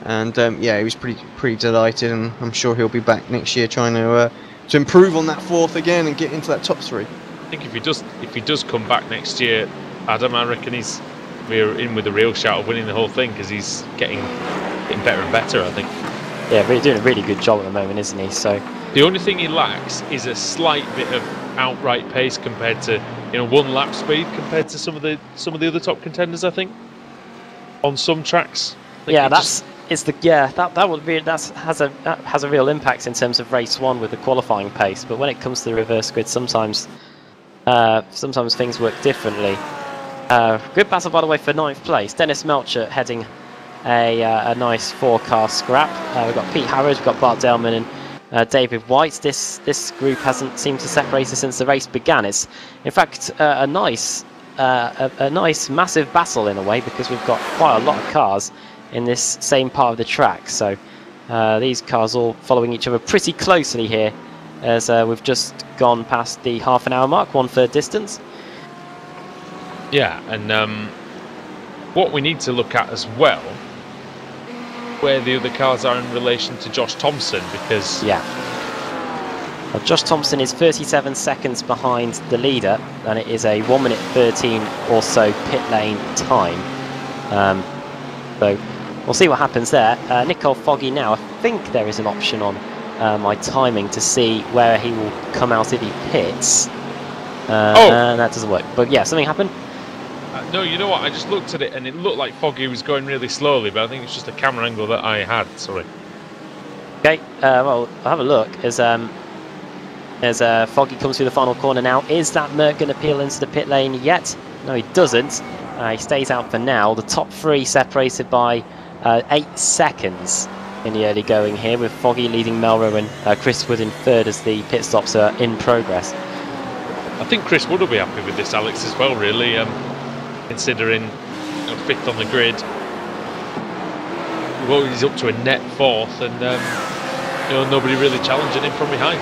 And yeah, he was pretty delighted, and I'm sure he'll be back next year trying to improve on that fourth again and get into that top 3. I think if he does come back next year, Adam, I reckon we're in with a real shout of winning the whole thing because he's getting better and better. I think. Yeah, really doing a really good job at the moment, isn't he? So the only thing he lacks is a slight bit of outright pace compared to one lap speed compared to some of the other top contenders. I think on some tracks. Yeah, that has a real impact in terms of race 1 with the qualifying pace. But when it comes to the reverse grid, sometimes things work differently. Good battle, by the way, for 9th place. Dennis Melcher heading a nice 4-car scrap. We've got Pete Harrod, we've got Bart Delman and David White. This group hasn't seemed to separate since the race began. It's in fact a nice massive battle in a way, because we've got quite a lot of cars in this same part of the track. So these cars all following each other pretty closely here, as we've just gone past the half-an-hour mark, 1/3 distance. Yeah, and what we need to look at as well, where the other cars are in relation to Josh Thompson, because well, Josh Thompson is 37 seconds behind the leader, and it is a 1 minute 13 or so pit lane time. So we'll see what happens there. Nicole Foggy now, I think there is an option on my timing to see where he will come out if he pits. And that doesn't work. But yeah, something happened. No, you know what? I just looked at it and it looked like Foggy was going really slowly, but I think it's just a camera angle that I had. Sorry. Okay. Well, I'll have a look as Foggy comes through the final corner now. Is that Merc going to peel into the pit lane yet? No, he doesn't. He stays out for now. The top 3 separated by 8 seconds in the early going here, with Foggy leading Melro and Chris Wood in 3rd as the pit stops are in progress. I think Chris Wood will be happy with this, Alex, as well, really, considering 5th on the grid. Well, he's up to a net 4th, and nobody really challenging him from behind.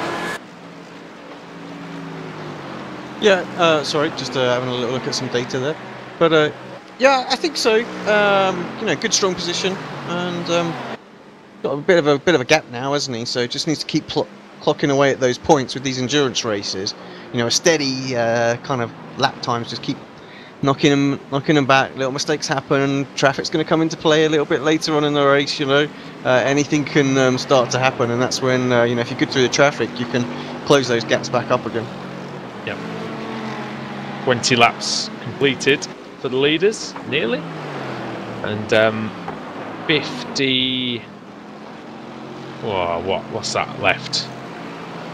Yeah, sorry, just having a little look at some data there. But yeah, I think so. Good strong position, and got a bit of a gap now, hasn't he? So just needs to keep clocking away at those points with these endurance races. A steady kind of lap times, just keep knocking them back. Little mistakes happen, and traffic's going to come into play a little bit later on in the race. Anything can start to happen, and that's when if you're good through the traffic, you can close those gaps back up again. Yep. 20 laps completed for the leaders, nearly, and 50. What's that left?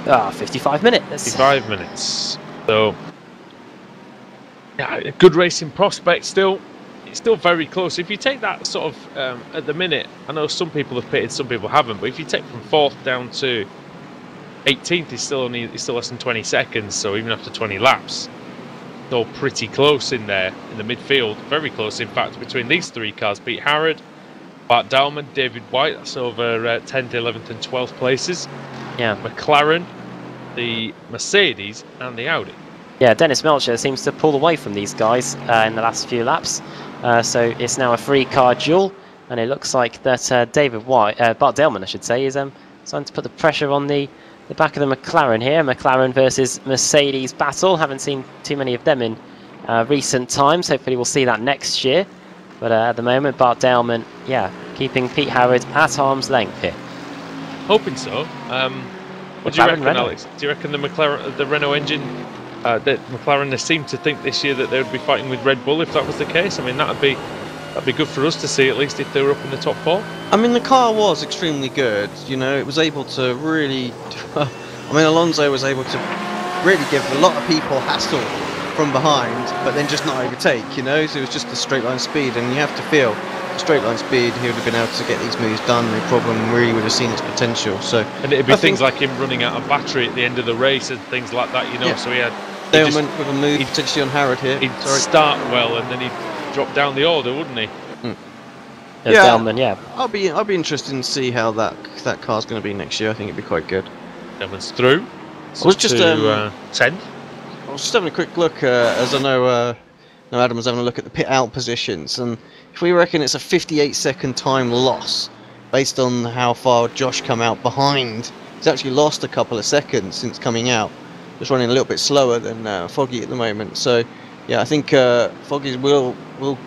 55 minutes. 55 minutes. So, yeah, a good racing prospect still. It's still very close. If you take that sort of at the minute, I know some people have pitted, some people haven't, but if you take from 4th down to 18th, it's still less than 20 seconds. So even after 20 laps, it's all pretty close in there in the midfield. Very close, in fact, between these 3 cars: Pete Harrod, Bart Dalman, David White. That's over 10th, 11th, and 12th places. Yeah, McLaren, the Mercedes, and the Audi. Yeah, Dennis Melcher seems to pull away from these guys in the last few laps. So it's now a 3-car duel, and it looks like that David White, Bart Delman, I should say, is starting to put the pressure on the back of the McLaren here. McLaren versus Mercedes battle. Haven't seen too many of them in recent times. Hopefully we'll see that next year. But at the moment, Bart Delman, yeah, keeping Pete Harrod at arm's length here. Hoping so. What do you reckon, Alex? Do you reckon the Renault engine, the McLaren, they seem to think this year that they would be fighting with Red Bull if that was the case? I mean, that'd be good for us to see, at least if they were up in the top 4. I mean, the car was extremely good. It was able to really. Alonso was able to really give a lot of people hassle from behind, but then just not overtake. So it was just a straight line speed, and you have to feel straight line speed. He would have been able to get these moves done. No problem. Really would have seen its potential. So, and it'd be things like him running out of battery at the end of the race and things like that. Yeah. So he had Ailment with a move potentially on Harrod here. He'd start well and then he'd drop down the order, wouldn't he? Yeah, Delman, yeah. I'll be interested to see how that car's going to be next year. I think it'd be quite good. Delman's through. I was just 10. I was just having a quick look, as I know Adam was having a look at the pit out positions, and if we reckon it's a 58-second time loss, based on how far Josh come out behind, he's actually lost a couple of seconds since coming out. Just running a little bit slower than Foggy at the moment. So, yeah, I think Foggy will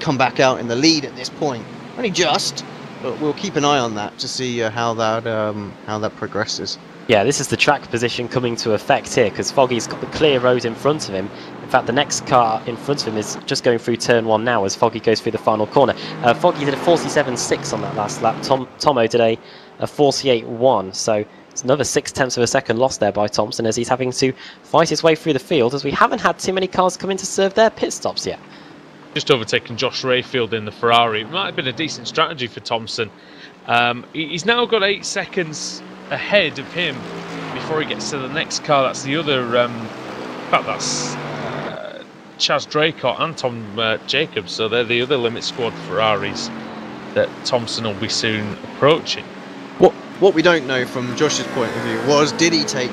come back out in the lead at this point. Only just, but we'll keep an eye on that to see how that progresses. Yeah, this is the track position coming to effect here, because Foggy's got the clear road in front of him. In fact, the next car in front of him is just going through turn 1 now as Foggy goes through the final corner. Foggy did a 47.6 on that last lap. Tomo did a 48.1, so it's another 0.6 of a second lost there by Thompson as he's having to fight his way through the field, as we haven't had too many cars come in to serve their pit stops yet. Just overtaken Josh Rayfield in the Ferrari. It might have been a decent strategy for Thompson. He's now got 8 seconds ahead of him before he gets to the next car. That's the other, in fact that's Chaz Draycott and Tom Jacobs, so they're the other Limit Squad Ferraris that Thompson will be soon approaching. What we don't know from Josh's point of view was, did he take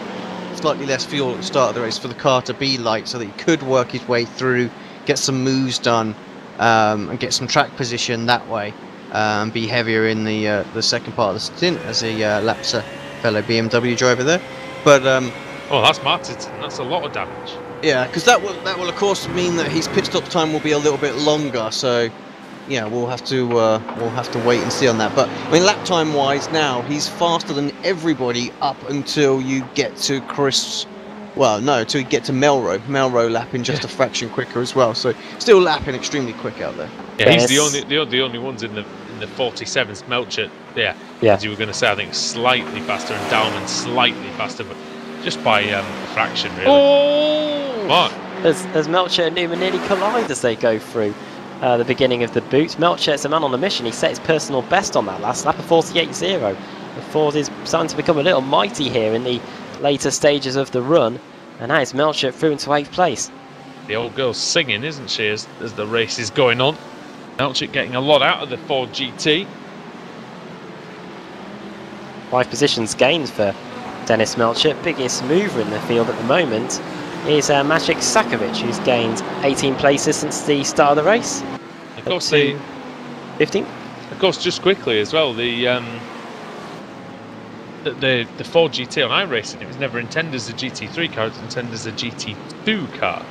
slightly less fuel at the start of the race for the car to be light so that he could work his way through, get some moves done, and get some track position that way, and be heavier in the second part of the stint as he laps a fellow BMW driver there. But oh, that's Martinson. That's a lot of damage. Yeah, because that will of course mean that his pit stop time will be a little bit longer. So yeah, we'll have to wait and see on that. But I mean, lap time wise, now he's faster than everybody up until you get to Chris. Well, no, until you get to Melrose. Melrose lapping just a fraction quicker as well. So still lapping extremely quick out there. Yeah, he's the only ones in the 47s. Melcher, yeah, as you were going to say, I think slightly faster, and Dalman slightly faster, but just by a fraction, really. Oh! What? As Melcher and Newman nearly collide as they go through the beginning of the boot. Melcher is a man on a mission. He set his personal best on that last lap, a 48.0. The Ford is starting to become a little mighty here in the later stages of the run, and now it's Melcher through into 8th place. The old girl's singing, isn't she, as the race is going on. Melcher getting a lot out of the Ford GT. 5 positions gained for Dennis Melcher. Biggest mover in the field at the moment is Maciej Sakovic, who's gained 18 places since the start of the race. Of course, 15. Of course, just quickly as well, the Ford GT on iRacing, it was never intended as a GT3 car, it was intended as a GT2 car.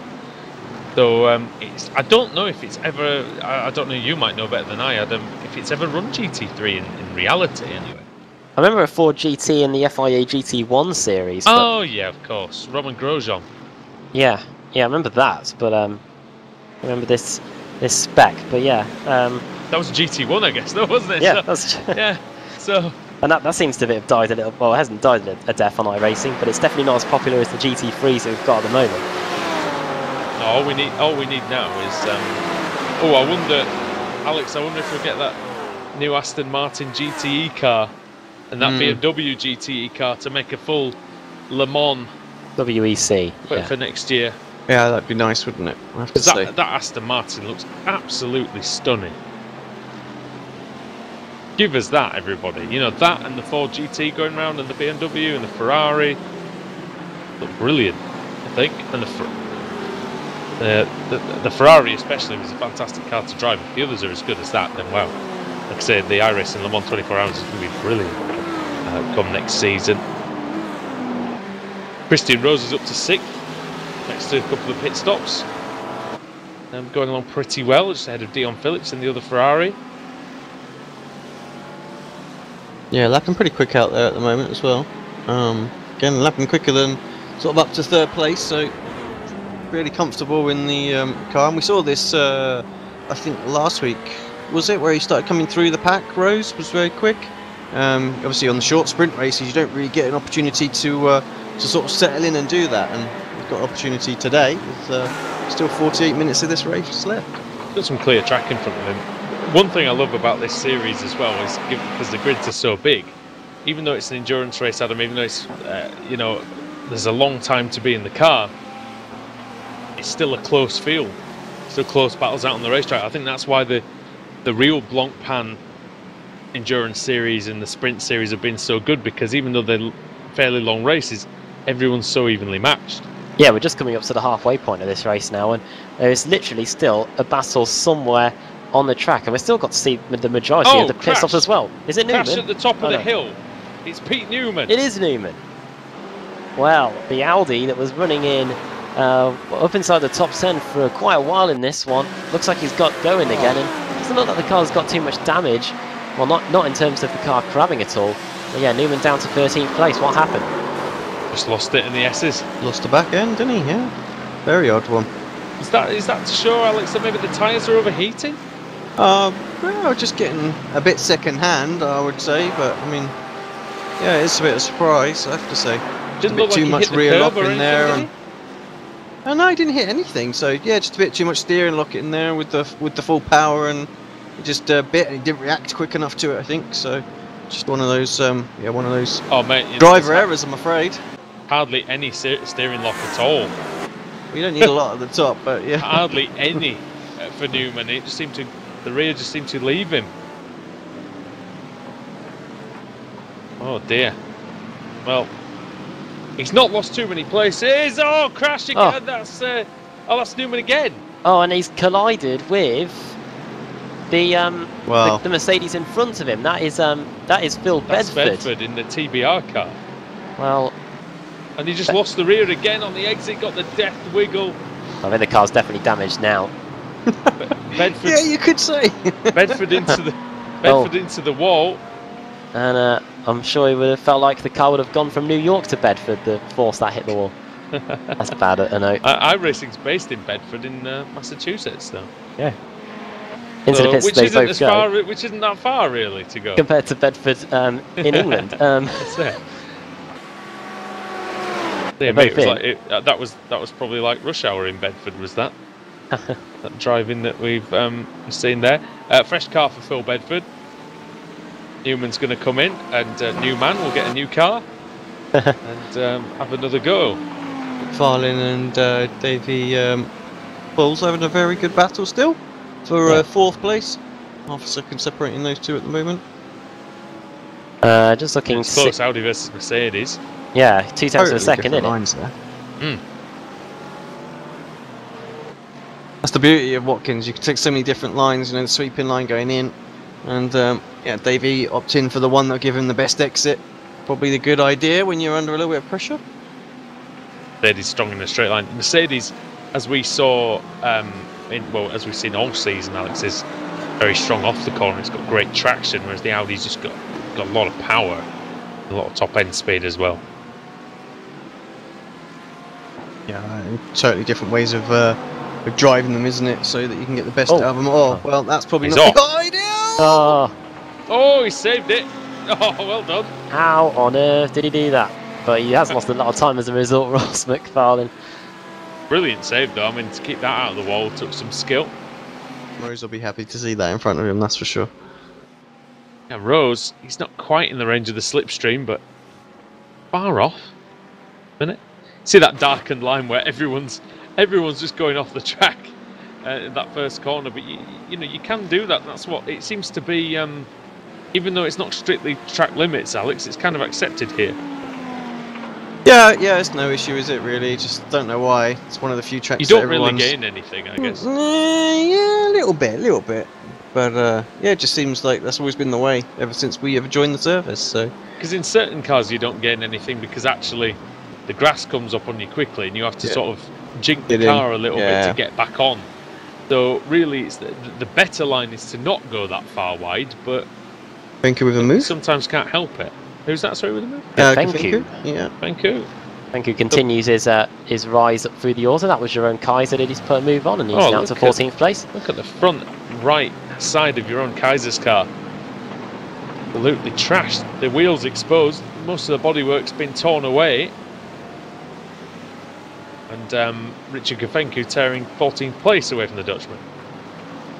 So I don't know if it's ever, I don't know, you might know better than I, Adam, if it's ever run GT3 in reality anyway. I remember a Ford GT in the FIA GT1 series. Oh yeah, of course, Roman Grosjean. Yeah, I remember that, but I remember this spec, but yeah. That was GT1, I guess, though, wasn't it? Yeah, so, that's yeah, so... And that seems to have died a little, well, it hasn't died a death on iRacing, but it's definitely not as popular as the GT3s that we've got at the moment. No, all we need now is, oh, I wonder, Alex, I wonder if we'll get that new Aston Martin GTE car and that BMW GTE car to make a full Le Mans WEC for next year. Yeah, that'd be nice, wouldn't it? I have to say. That Aston Martin looks absolutely stunning. Give us that, everybody. You know, that and the Ford GT going around, and the BMW and the Ferrari look brilliant, I think. And the Ferrari especially was a fantastic car to drive. If the others are as good as that, then wow. Like I said, the iRacing Le Mans 24 Hours is going to be brilliant come next season. Christian Rose is up to 6th, next to a couple of pit stops. Going along pretty well, just ahead of Dion Phillips in the other Ferrari. Yeah, lapping pretty quick out there at the moment as well. Again, lapping quicker than sort of up to 3rd place, so really comfortable in the car. And we saw this, I think last week, was it, where he started coming through the pack. Rose was very quick. Obviously on the short sprint races you don't really get an opportunity to sort of settle in and do that, and we've got an opportunity today with still 48 minutes of this race left. Got some clear track in front of him. One thing I love about this series as well is because the grids are so big, even though it's an endurance race, Adam, even though it's you know, there's a long time to be in the car, it's still a close field, still close battles out on the racetrack. I think that's why the real Blancpain endurance series and the sprint series have been so good, because even though they're fairly long races, everyone's so evenly matched. Yeah, we're just coming up to the halfway point of this race now, and there is literally still a battle somewhere on the track, and we've still got to see the majority of the pit stops as well. Is it Newman? Crash at the top of the hill. It's Pete Newman. It is Newman. Well, the Audi that was running in up inside the top 10 for quite a while in this one, looks like he's got going again, and it doesn't look like the car's got too much damage. Well, not in terms of the car crabbing at all. But yeah, Newman down to 13th place. What happened? Just lost it in the S's. Lost the back end, didn't he? Yeah. Very odd one. Is that to show, Alex, that maybe the tyres are overheating? Well, just getting a bit second hand, I would say, but I mean, yeah, it's a bit of a surprise, I have to say. Didn't a bit look too like much he hit the rear lock curb or in there, anything, and no, I didn't hit anything. So yeah, just a bit too much steering lock in there with the full power, and it just a bit. And he didn't react quick enough to it, I think. So just one of those, yeah, one of those oh, mate, driver errors, I'm afraid. Hardly any steering lock at all. We don't need a lot at the top, but yeah. Hardly any for Newman. It just seemed to, the rear just seemed to leave him. Oh dear. Well, he's not lost too many places. Oh, crash again. Oh. That's Newman again. Oh, and he's collided with the the Mercedes in front of him. That is Phil That's Bedford in the TBR car. Well, and he just lost the rear again on the exit. Got the death wiggle. I think the car's definitely damaged now. Bedford. Yeah, you could say. Bedford into the wall. And I'm sure he would have felt like the car would have gone from New York to Bedford, the force that hit the wall. That's bad a note. iRacing's based in Bedford in Massachusetts, though. Yeah. Into the pits which they isn't both as go. far, which isn't that far really to go compared to Bedford in England. That's it. Yeah, mate, it was like that was probably like rush hour in Bedford. Was that driving that we've seen there? Fresh car for Phil Bedford. Newman's going to come in, and Newman will get a new car and have another go. Farlin and Davey Bulls having a very good battle still for fourth place. Half a second separating those two at the moment. Just looking. It's close. Audi versus Mercedes. Yeah, 2 tenths of a second, isn't it? Lines there. Mm. That's the beauty of Watkins. You can take so many different lines. You know, the sweeping line going in, and yeah, Davey opt in for the one that give him the best exit. Probably the good idea when you're under a little bit of pressure. Mercedes strong in a straight line. Mercedes, as we saw, as we've seen all season, Alex, is very strong off the corner. It's got great traction, whereas the Audi's just got a lot of power, a lot of top end speed as well. Yeah, totally different ways of driving them, isn't it? So that you can get the best out of them. Oh, well, that's probably not a good idea. Oh, he saved it. Oh, well done. How on earth did he do that? But he has lost a lot of time as a result, Ross McFarlane. Brilliant save, though. I mean, to keep that out of the wall took some skill. Rose will be happy to see that in front of him, that's for sure. Yeah, Rose, he's not quite in the range of the slipstream, but far off, isn't it? See that darkened line where everyone's just going off the track in that first corner, but you know you can do that. That's what it seems to be. Even though it's not strictly track limits, Alex, it's kind of accepted here. Yeah, it's no issue, is it really? Just don't know why. It's one of the few tracks. You don't really gain anything, I guess. Yeah, a little bit. But yeah, it just seems like that's always been the way ever since we ever joined the service. So. Because in certain cars you don't gain anything because actually the grass comes up on you quickly and you have to sort of jink the car a little bit to get back on. So really, it's the better line is to not go that far wide, but Thank you with a move. Sometimes can't help it. Who's that? Sorry, with a move? Thank you. Yeah. Thank you. Thank you. Continues his rise up through the order. That was your own Kaiser did his put a move on, and he's now to 14th place. Look at the front right side of your own Kaiser's car. Absolutely trashed. The wheels exposed. Most of the bodywork's been torn away. And Richard Gafencu tearing 14th place away from the Dutchman.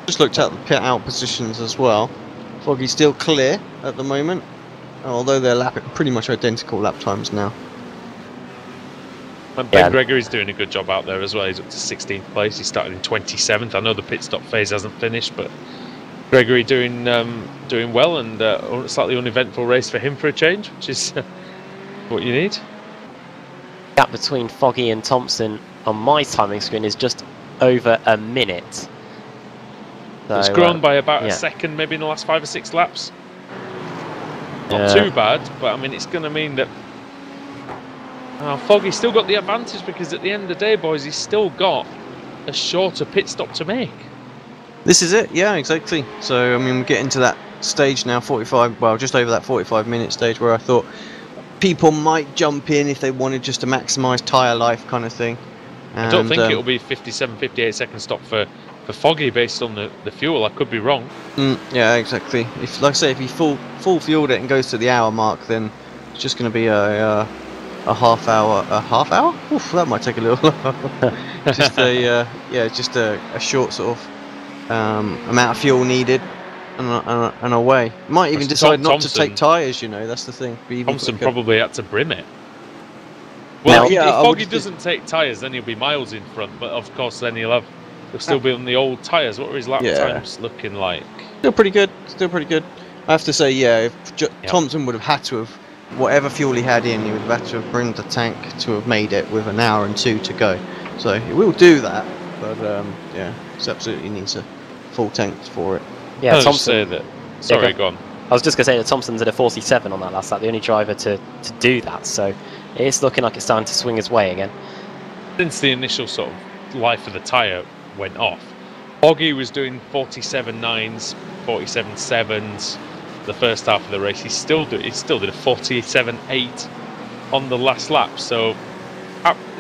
Just looked at the pit out positions as well. Foggy's still clear at the moment, although they're pretty much identical lap times now. And Ben Gregory's doing a good job out there as well. He's up to 16th place. He started in 27th. I know the pit stop phase hasn't finished, but Gregory doing well, and a slightly uneventful race for him for a change, which is what you need. Gap between Foggy and Thompson on my timing screen is just over a minute. So, it's grown by about a second, maybe in the last 5 or 6 laps. Not too bad, but I mean, it's going to mean that Foggy's still got the advantage, because at the end of the day, boys, he's still got a shorter pit stop to make. This is it, yeah, exactly. So, I mean, we're getting to that stage now, 45, well, just over that 45-minute stage, where I thought people might jump in if they wanted just to maximise tyre life kind of thing. And, I don't think it'll be 57, 58 second stop for Foggy based on the fuel. I could be wrong. Yeah, exactly. If, like I say, if he full fueled it and goes to the hour mark, then it's just going to be a half hour. A half hour? Oof, that might take a little. Just a short sort of amount of fuel needed, and away. Might even decide not to take tyres. You know, that's the thing. Thompson probably had to brim it. Well, if yeah, Foggy doesn't take tyres, then he'll be miles in front. But of course, then he'll still be on the old tyres. What were his lap times looking like? Still pretty good. Still pretty good. I have to say, yeah. If Thompson would have had to have, whatever fuel he had in, he would have had to have brimmed the tank to have made it with an hour and 2 to go. So he will do that, but yeah, he absolutely needs a full tank for it. Yeah, Thompson. Sorry, go on. I was just going to say that Thompson's at a 47 on that last lap, the only driver to do that. So it's looking like it's starting to swing its way again. Since the initial sort of life of the tyre went off, Foggy was doing 47.9s, 47.7s the first half of the race. He still did a 47.8 on the last lap. So,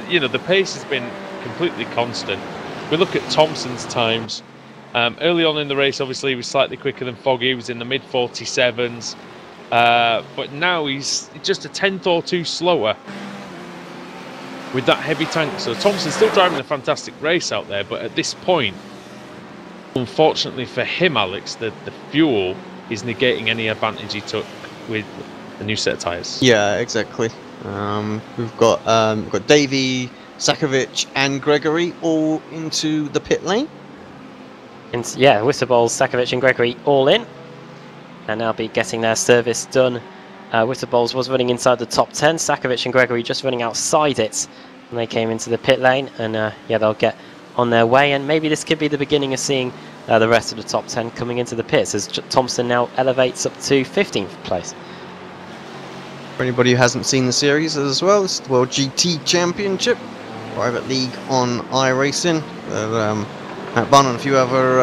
you know, the pace has been completely constant. We look at Thompson's times. Early on in the race, obviously, he was slightly quicker than Foggy. He was in the mid 47s. But now he's just a tenth or two slower with that heavy tank. So Thompson's still driving a fantastic race out there, but at this point, unfortunately for him, Alex, the fuel is negating any advantage he took with the new set of tyres. Yeah, exactly. We've got Davey, Sakovic and Gregory all into the pit lane. Yeah, Witterballs, Sakovic and Gregory all in, and now be getting their service done. Witterballs was running inside the top 10, Sakovic and Gregory just running outside it when they came into the pit lane, and yeah, they'll get on their way, and maybe this could be the beginning of seeing the rest of the top 10 coming into the pits as Thompson now elevates up to 15th place. For anybody who hasn't seen the series as well, it's the World GT Championship, private league on iRacing. Matt Bunn and a few other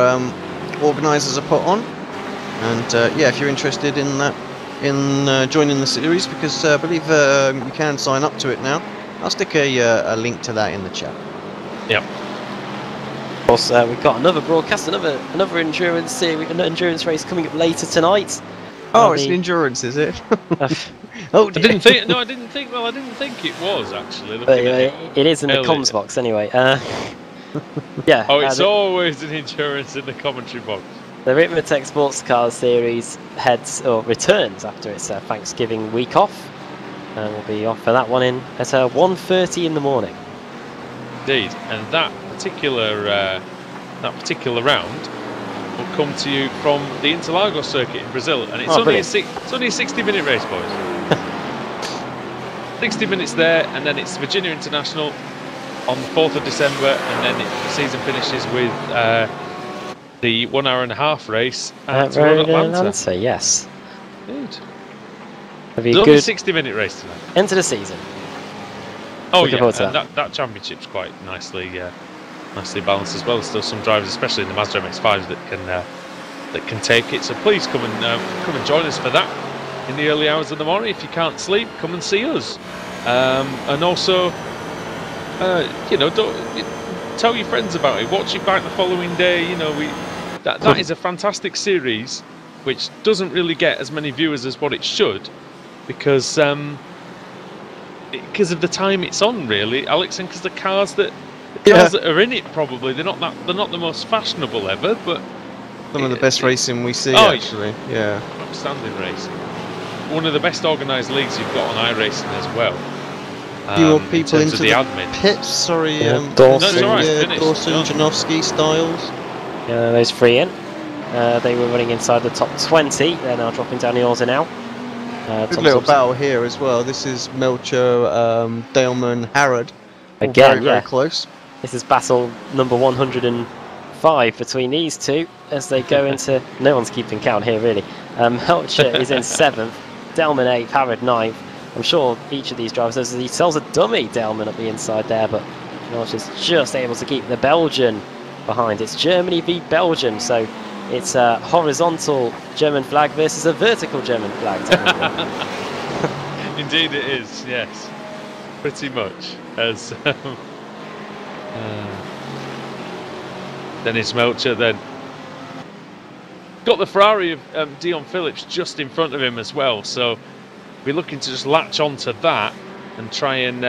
organisers are put on, and yeah, if you're interested in that, in joining the series, because I believe you can sign up to it now. I'll stick a link to that in the chat. Yep. Of course, we've got another broadcast, another endurance series, an endurance race coming up later tonight. Oh, it's an endurance, is it? Oh, I didn't think. No, I didn't think. Well, I didn't think it was actually. It is in the comms box anyway. Yeah. Oh, it's always an endurance in the commentary box. The Ritmatech Sports Cars Series returns after its Thanksgiving week off, and we'll be off for that one at 1:30 in the morning. Indeed, and that particular round will come to you from the Interlagos circuit in Brazil, and it's only a 60-minute race, boys. 60 minutes there, and then it's Virginia International on the 4th of December, and then the season finishes with the 1 hour and a half race at Atlanta. Yes. Good. It'll be It's a only a good 60-minute race tonight. end to the season. Oh Looking yeah, forward to and that championship's quite nicely balanced as well. There's still some drivers, especially in the Mazda MX-5s, that can take it. So please come and join us for that in the early hours of the morning. If you can't sleep, come and see us. And also, you know, tell your friends about it. Watch it back the following day. You know, that is a fantastic series, which doesn't really get as many viewers as what it should, because of the time it's on, really, Alex, and because the cars that are in it, probably they're not the most fashionable ever, but some of the best racing we see, actually. Yeah, outstanding racing. One of the best organised leagues you've got on iRacing as well. few more people in terms into of the admin. pits. Sorry, Dawson. No, it's all right, finished. Dawson, Done. Janowski, Styles. Yeah, those three in. They were running inside the top 20. They're now dropping down the order now. Good little battle here as well. This is Melcher, Daleman, Harrod. All Again, very close. This is battle number 105 between these two as they go into... No one's keeping count here, really. Melcher is in 7th, Daleman 8th, Harrod 9th. I'm sure each of these drivers... He sells a dummy, Daleman, up the inside there, but Melcher's just able to keep the Belgian behind. It's Germany v Belgium, so it's a horizontal German flag versus a vertical German flag. Indeed it is, yes. Pretty much. As Dennis Melcher then got the Ferrari of Dion Phillips just in front of him as well, so we're looking to just latch onto that and try and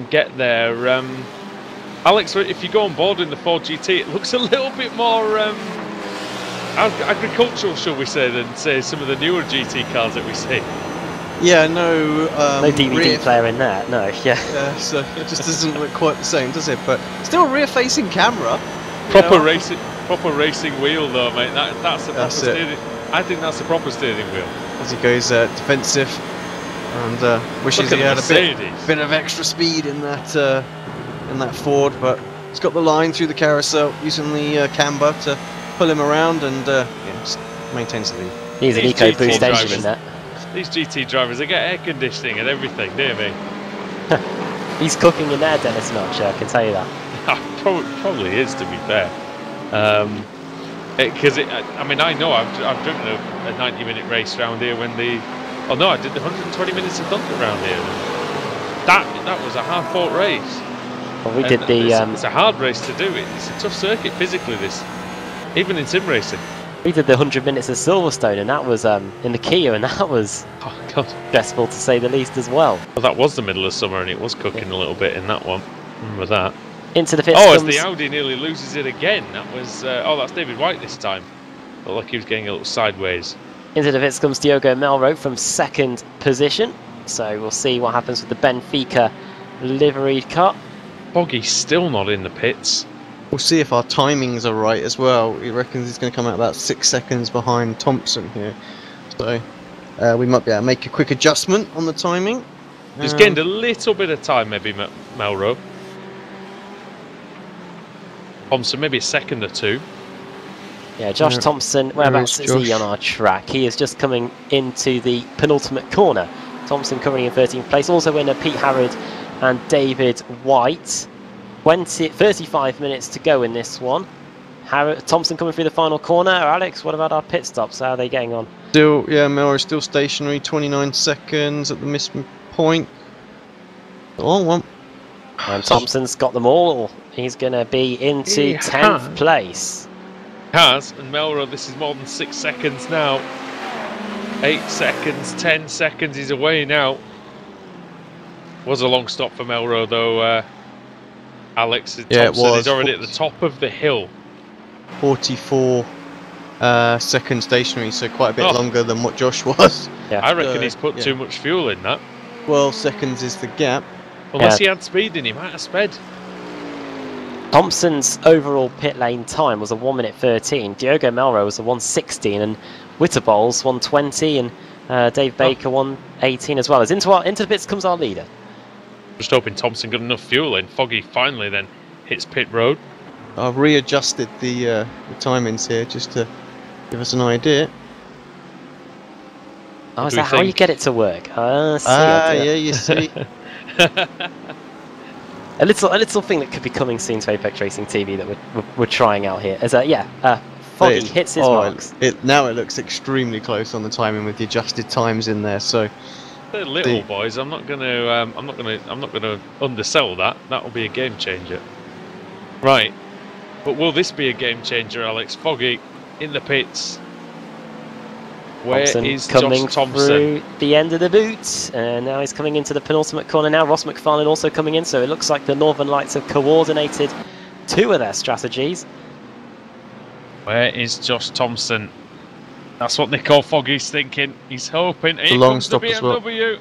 get there. Alex, if you go on board in the Ford GT, it looks a little bit more agricultural, shall we say, than say some of the newer GT cars that we see. Yeah, no. No DVD player in there, no. Yeah. So it just doesn't look quite the same, does it? But still rear-facing camera. Proper racing wheel, though, mate. That's the proper steering. I think that's the proper steering wheel. As he goes defensive, and wishes he had a bit of extra speed in that Ford, but he's got the line through the carousel using the camber to pull him around, and just maintains the lead. He's an EcoBoost engine in that. These GT drivers, they get air conditioning and everything, dear me. He's cooking in there, Dennis Melcher, I can tell you that. Probably is, to be fair. Because I mean, I know I've driven a 90-minute race round here when I did the 120 minutes of thunder round here. That was a hard-fought race. Well, we did the. It's a hard race to do. It's a tough circuit physically. Even in sim racing. We did the 100 minutes of Silverstone, and that was in the Kia, and that was stressful to say the least as well. Well, that was the middle of summer, and it was cooking a little bit in that one. Remember that? Into the pits as the Audi nearly loses it again. That was that's David White this time. Looked like he was getting a little sideways. Into the pits comes Diogo Melro from 2nd position. So we'll see what happens with the Benfica liveried car. Foggy's still not in the pits. We'll see if our timings are right as well. He reckons he's going to come out about 6 seconds behind Thompson here. So we might be able to make a quick adjustment on the timing. He's gained a little bit of time, maybe, Melro. Thompson, maybe a second or two. Yeah, Josh Thompson, whereabouts is he on our track? He is just coming into the penultimate corner. Thompson currently in 13th place. Also winner Pete Harrod and David White. 35 minutes to go in this one. Thompson coming through the final corner. Alex, what about our pit stops? How are they getting on? Still, yeah, Miller is still stationary. 29 seconds at the missing point. The long one. And Thompson's got them all. He's going to be into 10th place. And Melro, this is more than 6 seconds now. 8 seconds, 10 seconds. He's away now. Was a long stop for Melro, though. Alex, Thompson is already at the top of the hill. 44 second stationary, so quite a bit longer than what Josh was. Yeah. I reckon he's put too much fuel in that. 12 seconds is the gap. Unless he had speed in him, he might have sped. Thompson's overall pit lane time was a 1:13. Diogo Melro was a 1:16, and Witterbols 1:20, and Dave Baker 1:18 as well. As into the pits comes our leader. Just hoping Thompson got enough fuel in. Foggy finally then hits pit road. I've readjusted the timings here just to give us an idea. Oh, is that how you get it to work? Yeah, you see. A little thing that could be coming soon to Apex Racing TV that we're trying out here. As Foggy hits his marks. Now it looks extremely close on the timing with the adjusted times in there. So they're little boys. I'm not gonna undersell that. That'll be a game changer. Right, but will this be a game changer, Alex? Foggy in the pits. Where is coming Josh Thompson? Through the end of the boot, and now he's coming into the penultimate corner now. Ross McFarlane also coming in, so it looks like the Northern Lights have coordinated two of their strategies. Where is Josh Thompson? That's what Nicole Foggy's thinking. He's hoping. Here long comes the stop as well. BMW.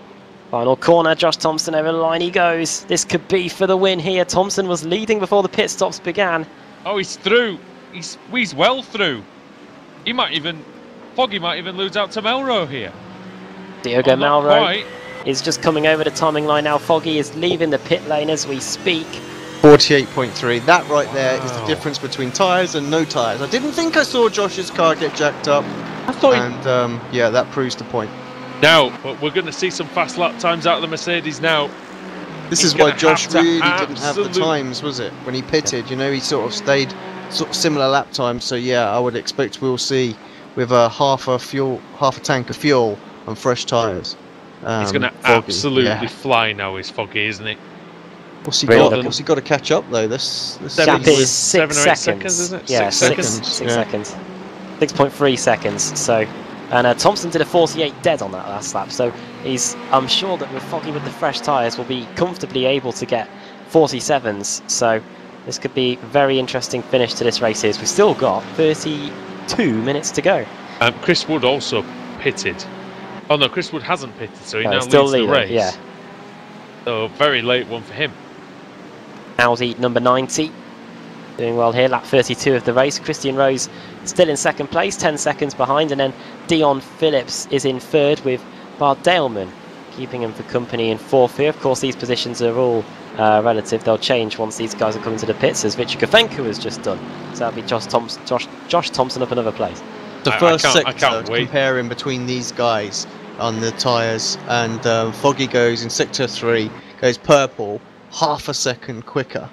Final corner, Josh Thompson over the line he goes. This could be for the win here. Thompson was leading before the pit stops began. Oh, he's through. He's well through. Foggy might even lose out to Melrose here. Diogo Melrose is just coming over the timing line now. Foggy is leaving the pit lane as we speak. 48.3. That right there is the difference between tyres and no tyres. I didn't think I saw Josh's car get jacked up. I thought and yeah, that proves the point. Now, but we're going to see some fast lap times out of the Mercedes now. This is why Josh really didn't have the times, was it? When he pitted, you know, he sort of stayed sort of similar lap times. So yeah, I would expect we'll see with a half a tank of fuel and fresh tyres. He's going to absolutely fly now, is Foggy, isn't he? What's he got? What's he got to catch up though? This gap is 7 or 8 seconds, isn't it? Yeah, 6 seconds. 6.3 seconds. So, and Thompson did a 48 dead on that last lap. So I'm sure that with Foggy with the fresh tyres, will be comfortably able to get 47s. So this could be a very interesting finish to this race. We've still got 32 minutes to go. Chris Wood also pitted. Oh no, Chris Wood hasn't pitted, so he now still leads the race. Yeah. So very late one for him. Audi number 90 doing well here, lap 32 of the race. Christian Rose still in second place, 10 seconds behind, and then Dion Phillips is in third with Bart Daleman keeping him for company in fourth here. Of course, these positions are all relative. They'll change once these guys are coming to the pits, as Victor Gafenko has just done. So that'll be Josh Thompson up another place. The first sector comparing between these guys on the tyres, and Foggy goes in sector 3, goes purple, half a second quicker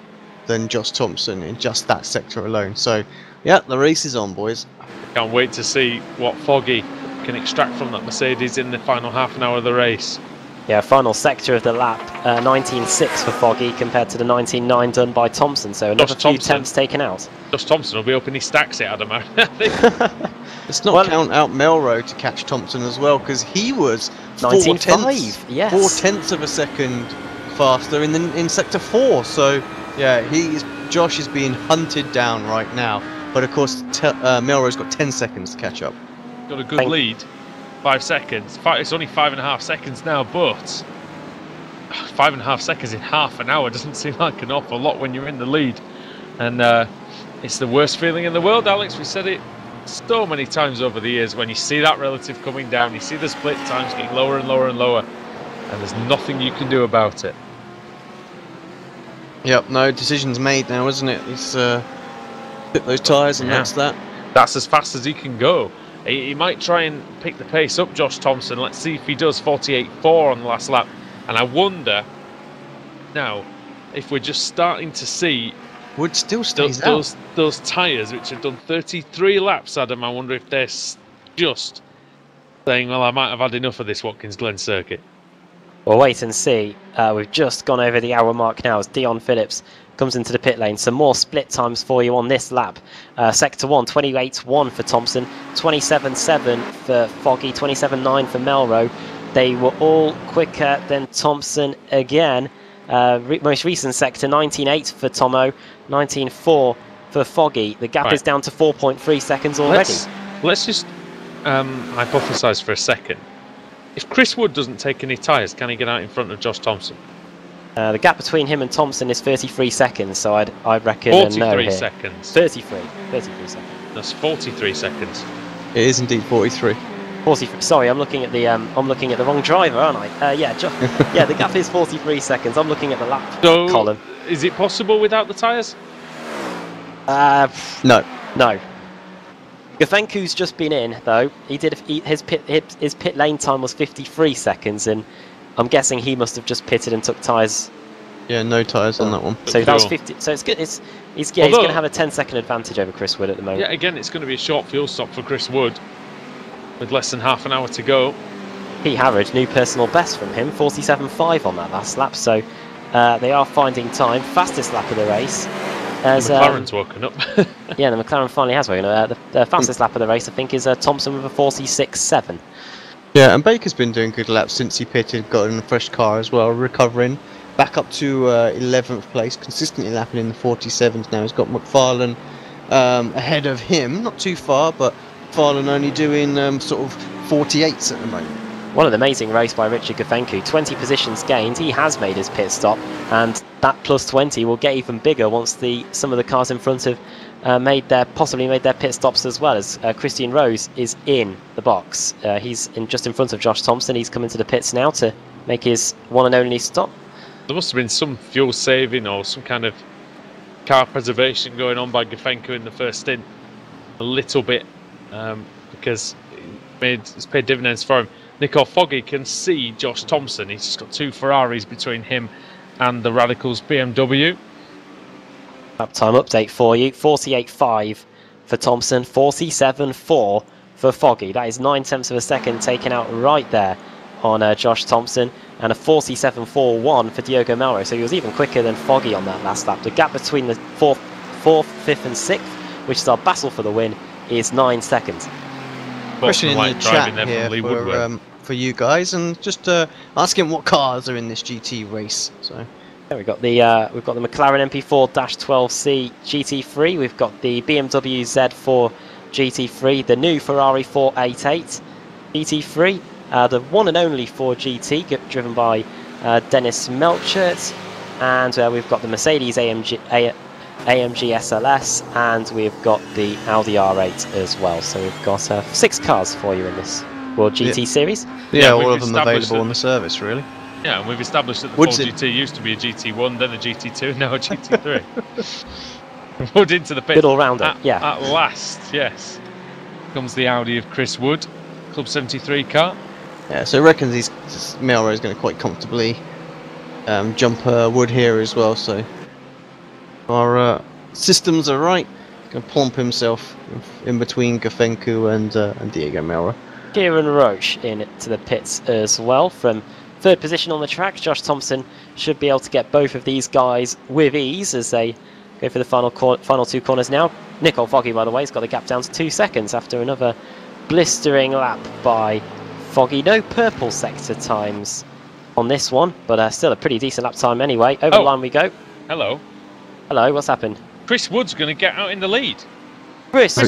than Josh Thompson in just that sector alone. So yeah, the race is on, boys. Can't wait to see what Foggy can extract from that Mercedes in the final half an hour of the race. Yeah, final sector of the lap, 19.6 for Foggy compared to the 19.9 done by Thompson. So another few tenths taken out. Josh Thompson will be hoping he stacks it, Adam. Let's not count out Melrose to catch Thompson as well, because he was 19.5. Yes. 4/10 of a second faster in sector 4. So yeah, Josh is being hunted down right now. But of course, Melrose got 10 seconds to catch up. Got a good lead. 5 seconds. It's only 5.5 seconds now, but 5.5 seconds in half an hour doesn't seem like an awful lot when you're in the lead. And it's the worst feeling in the world, Alex. We said it so many times over the years. When you see that relative coming down, you see the split times getting lower and lower and lower, and there's nothing you can do about it. Yep, no decision's made now, isn't it? He's put those tyres, and that's that. That's as fast as he can go. He might try and pick the pace up, Josh Thompson. Let's see if he does 48.4 on the last lap. And I wonder now if we're just starting to see Wood still stays out. Those tyres which have done 33 laps, Adam. I wonder if they're just saying, well, I might have had enough of this Watkins Glen circuit. We'll wait and see. We've just gone over the hour mark now as Dion Phillips comes into the pit lane. Some more split times for you on this lap. Sector 1, 28.1 for Thompson, 27.7 for Foggy, 27.9 for Melrose. They were all quicker than Thompson again. Most recent sector, 19.8 for Tomo, 19.4 for Foggy. The gap is down to 4.3 seconds already. Let's just hypothesise for a second. If Chris Wood doesn't take any tyres, can he get out in front of Josh Thompson? The gap between him and Thompson is 33 seconds, so I'd reckon 43 seconds. 33 seconds. That's 43 seconds. It is indeed 43. 43. Sorry, I'm looking at the wrong driver, aren't I? Yeah, the gap is 43 seconds. I'm looking at the lap column. Is it possible without the tyres? No. Gafenko's just been in though. His pit lane time was 53 seconds, and I'm guessing he must have just pitted and took tyres. Yeah, no tyres on that one. So that was 50. So it's good. He's going to have a 10-second advantage over Chris Wood at the moment. Yeah, again, it's going to be a short fuel stop for Chris Wood with less than half an hour to go. He averaged new personal best from him, 47.5 on that last lap. So they are finding time. Fastest lap of the race. As McLaren's woken up. Yeah, the McLaren finally has woken up. The fastest lap of the race, I think, is Thompson with a 46.7. Yeah, and Baker's been doing good laps since he pitted, got in a fresh car as well, recovering. Back up to 11th place, consistently lapping in the 47s now. He's got McFarlane ahead of him, not too far, but McFarlane only doing sort of 48s at the moment. What an amazing race by Richard Gafencu. 20 positions gained. He has made his pit stop, and that plus 20 will get even bigger once some of the cars in front have possibly made their pit stops as well. As Christian Rose is in the box. He's just in front of Josh Thompson. He's coming to the pits now to make his one and only stop. There must have been some fuel saving or some kind of car preservation going on by Gafencu in the first stint. A little bit, because it's paid dividends for him. Nico Foggy can see Josh Thompson. He's just got 2 Ferraris between him and the Radicals BMW. Lap time update for you. 48.5 for Thompson, 47.4 for Foggy. That is 9/10 of a second taken out right there on Josh Thompson, and a 47.41 for Diogo Melro. So he was even quicker than Foggy on that last lap. The gap between the 4th, 5th and 6th, which is our battle for the win, is 9 seconds. Question in the chat here for you guys, and just asking what cars are in this GT race. So yeah, we've got the McLaren MP4-12C GT3. We've got the BMW Z4 GT3, the new Ferrari 488 GT3, the one and only 4GT driven by Dennis Melchert, and we've got the Mercedes AMG SLS, and we've got the Audi R8 as well. So we've got 6 cars for you in this World GT Series. Yeah, all of them available on the service, really. Yeah, and we've established that the 4GT used to be a GT1, then a GT2, now a GT3. Wood into the pit. Good all-rounder, yeah. At last, yes. Comes the Audi of Chris Wood, Club 73 car. Yeah, so I reckon Melro is going to quite comfortably jump Wood here as well, so our systems are right. Going to plump himself in between Gafencu and Diego Melro. Kieran Roche in to the pits as well from 3rd position on the track. Josh Thompson should be able to get both of these guys with ease as they go for the final 2 corners now. Nico Foggy, by the way, has got the gap down to 2 seconds after another blistering lap by Foggy. No purple sector times on this one, but still a pretty decent lap time anyway. Over the line we go. Hello. Hello, what's happened? Chris Wood's going to get out in the lead. Chris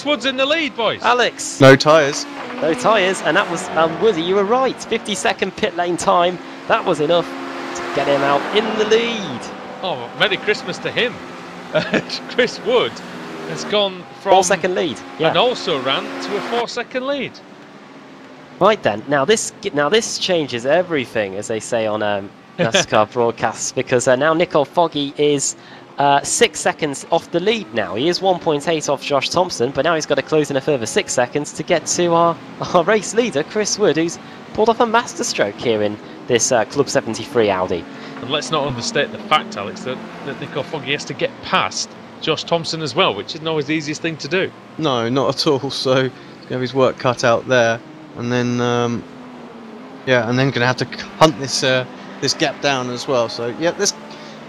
Wood's in the lead, boys. Alex. No tyres. No tyres, and that was Woody, you were right. 50-second pit lane time. That was enough to get him out in the lead. Oh, Merry Christmas to him. Chris Wood has gone from 4-second lead, yeah, and also ran to a 4-second lead. Right then, now this changes everything, as they say on NASCAR broadcasts, because now Nico Foggy is 6 seconds off the lead now. He is 1.8 off Josh Thompson, but now he's got to close in a further 6 seconds to get to our race leader, Chris Wood, who's pulled off a masterstroke here in this Club 73 Audi. And let's not understate the fact, Alex, that Nico Foggy has to get past Josh Thompson as well, which isn't always the easiest thing to do. No, not at all. So he's going to have his work cut out there, and then and then going to have to hunt this gap down as well. So yeah, let's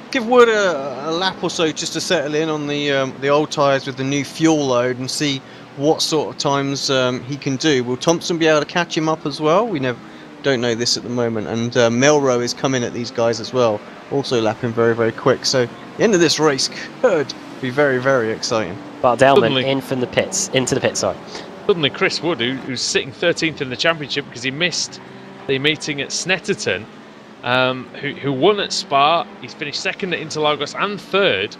give Wood a lap or so just to settle in on the old tyres with the new fuel load and see what sort of times he can do. Will Thompson be able to catch him up as well? We don't know this at the moment, and Melro is coming at these guys as well, also lapping very, very quick. So the end of this race could be very, very exciting. Bart Delman in from the pits, into the pit, sorry. Suddenly Chris Wood, who's sitting 13th in the championship because he missed the meeting at Snetterton, who won at Spa, he's finished 2nd at Interlagos and 3rd,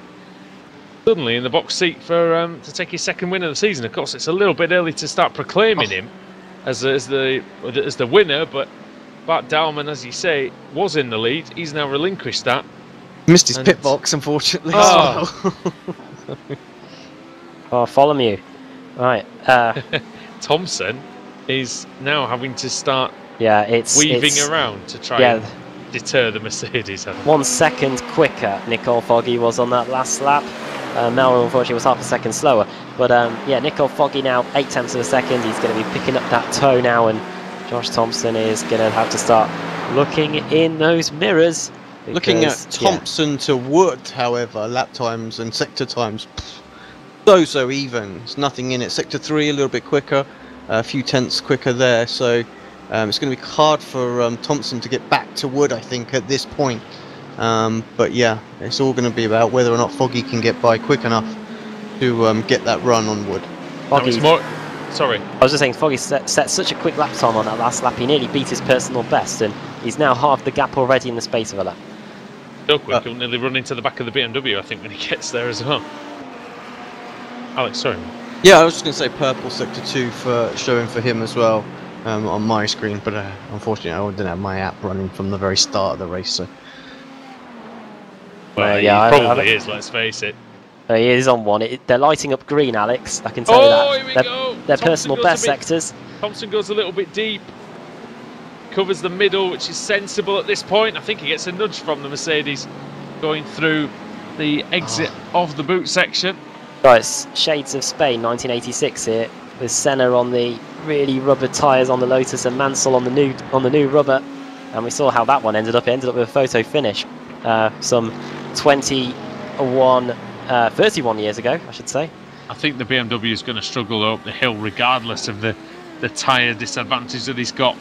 suddenly in the box seat for to take his 2nd win of the season. Of course, it's a little bit early to start proclaiming him as the winner, but Bart Dowman, as you say, was in the lead. He's now relinquished that. Missed his pit box, unfortunately. Follow you. Right. Thompson is now having to start weaving around to try and deter the Mercedes. 1 second quicker Nico Foggy was on that last lap. Melro unfortunately was half a second slower, but Nico Foggy now 0.8 of a second. He's going to be picking up that toe now, and Josh Thompson is going to have to start looking in those mirrors. Looking at Thompson to Wood, however, lap times and sector times, so even. There's nothing in it. Sector 3 a little bit quicker, a few tenths quicker there, so it's going to be hard for Thompson to get back to Wood, I think, at this point. But yeah, it's all going to be about whether or not Foggy can get by quick enough to get that run on Wood. It's more Sorry. I was just saying, Foggy set such a quick lap time on that last lap. He nearly beat his personal best, and he's now halved the gap already in the space of a lap. So quick, he'll nearly run into the back of the BMW, I think, when he gets there as well. Alex, sorry. Yeah, I was just going to say purple sector 2 for showing for him as well on my screen, but unfortunately I didn't have my app running from the very start of the race. So. Well, yeah, he probably is, let's face it. He is on one. They're lighting up green, Alex. I can tell you that. Here we go. They're personal best sectors. Thompson goes a little bit deep. Covers the middle, which is sensible at this point. I think he gets a nudge from the Mercedes going through the exit of the boot section. Right, it's Shades of Spain, 1986 here, with Senna on the really rubber tyres on the Lotus and Mansell on the new rubber, and we saw how that one ended up. It ended up with a photo finish, some 31 years ago, I should say. I think the BMW is going to struggle up the hill, regardless of the tyre disadvantage that he's got.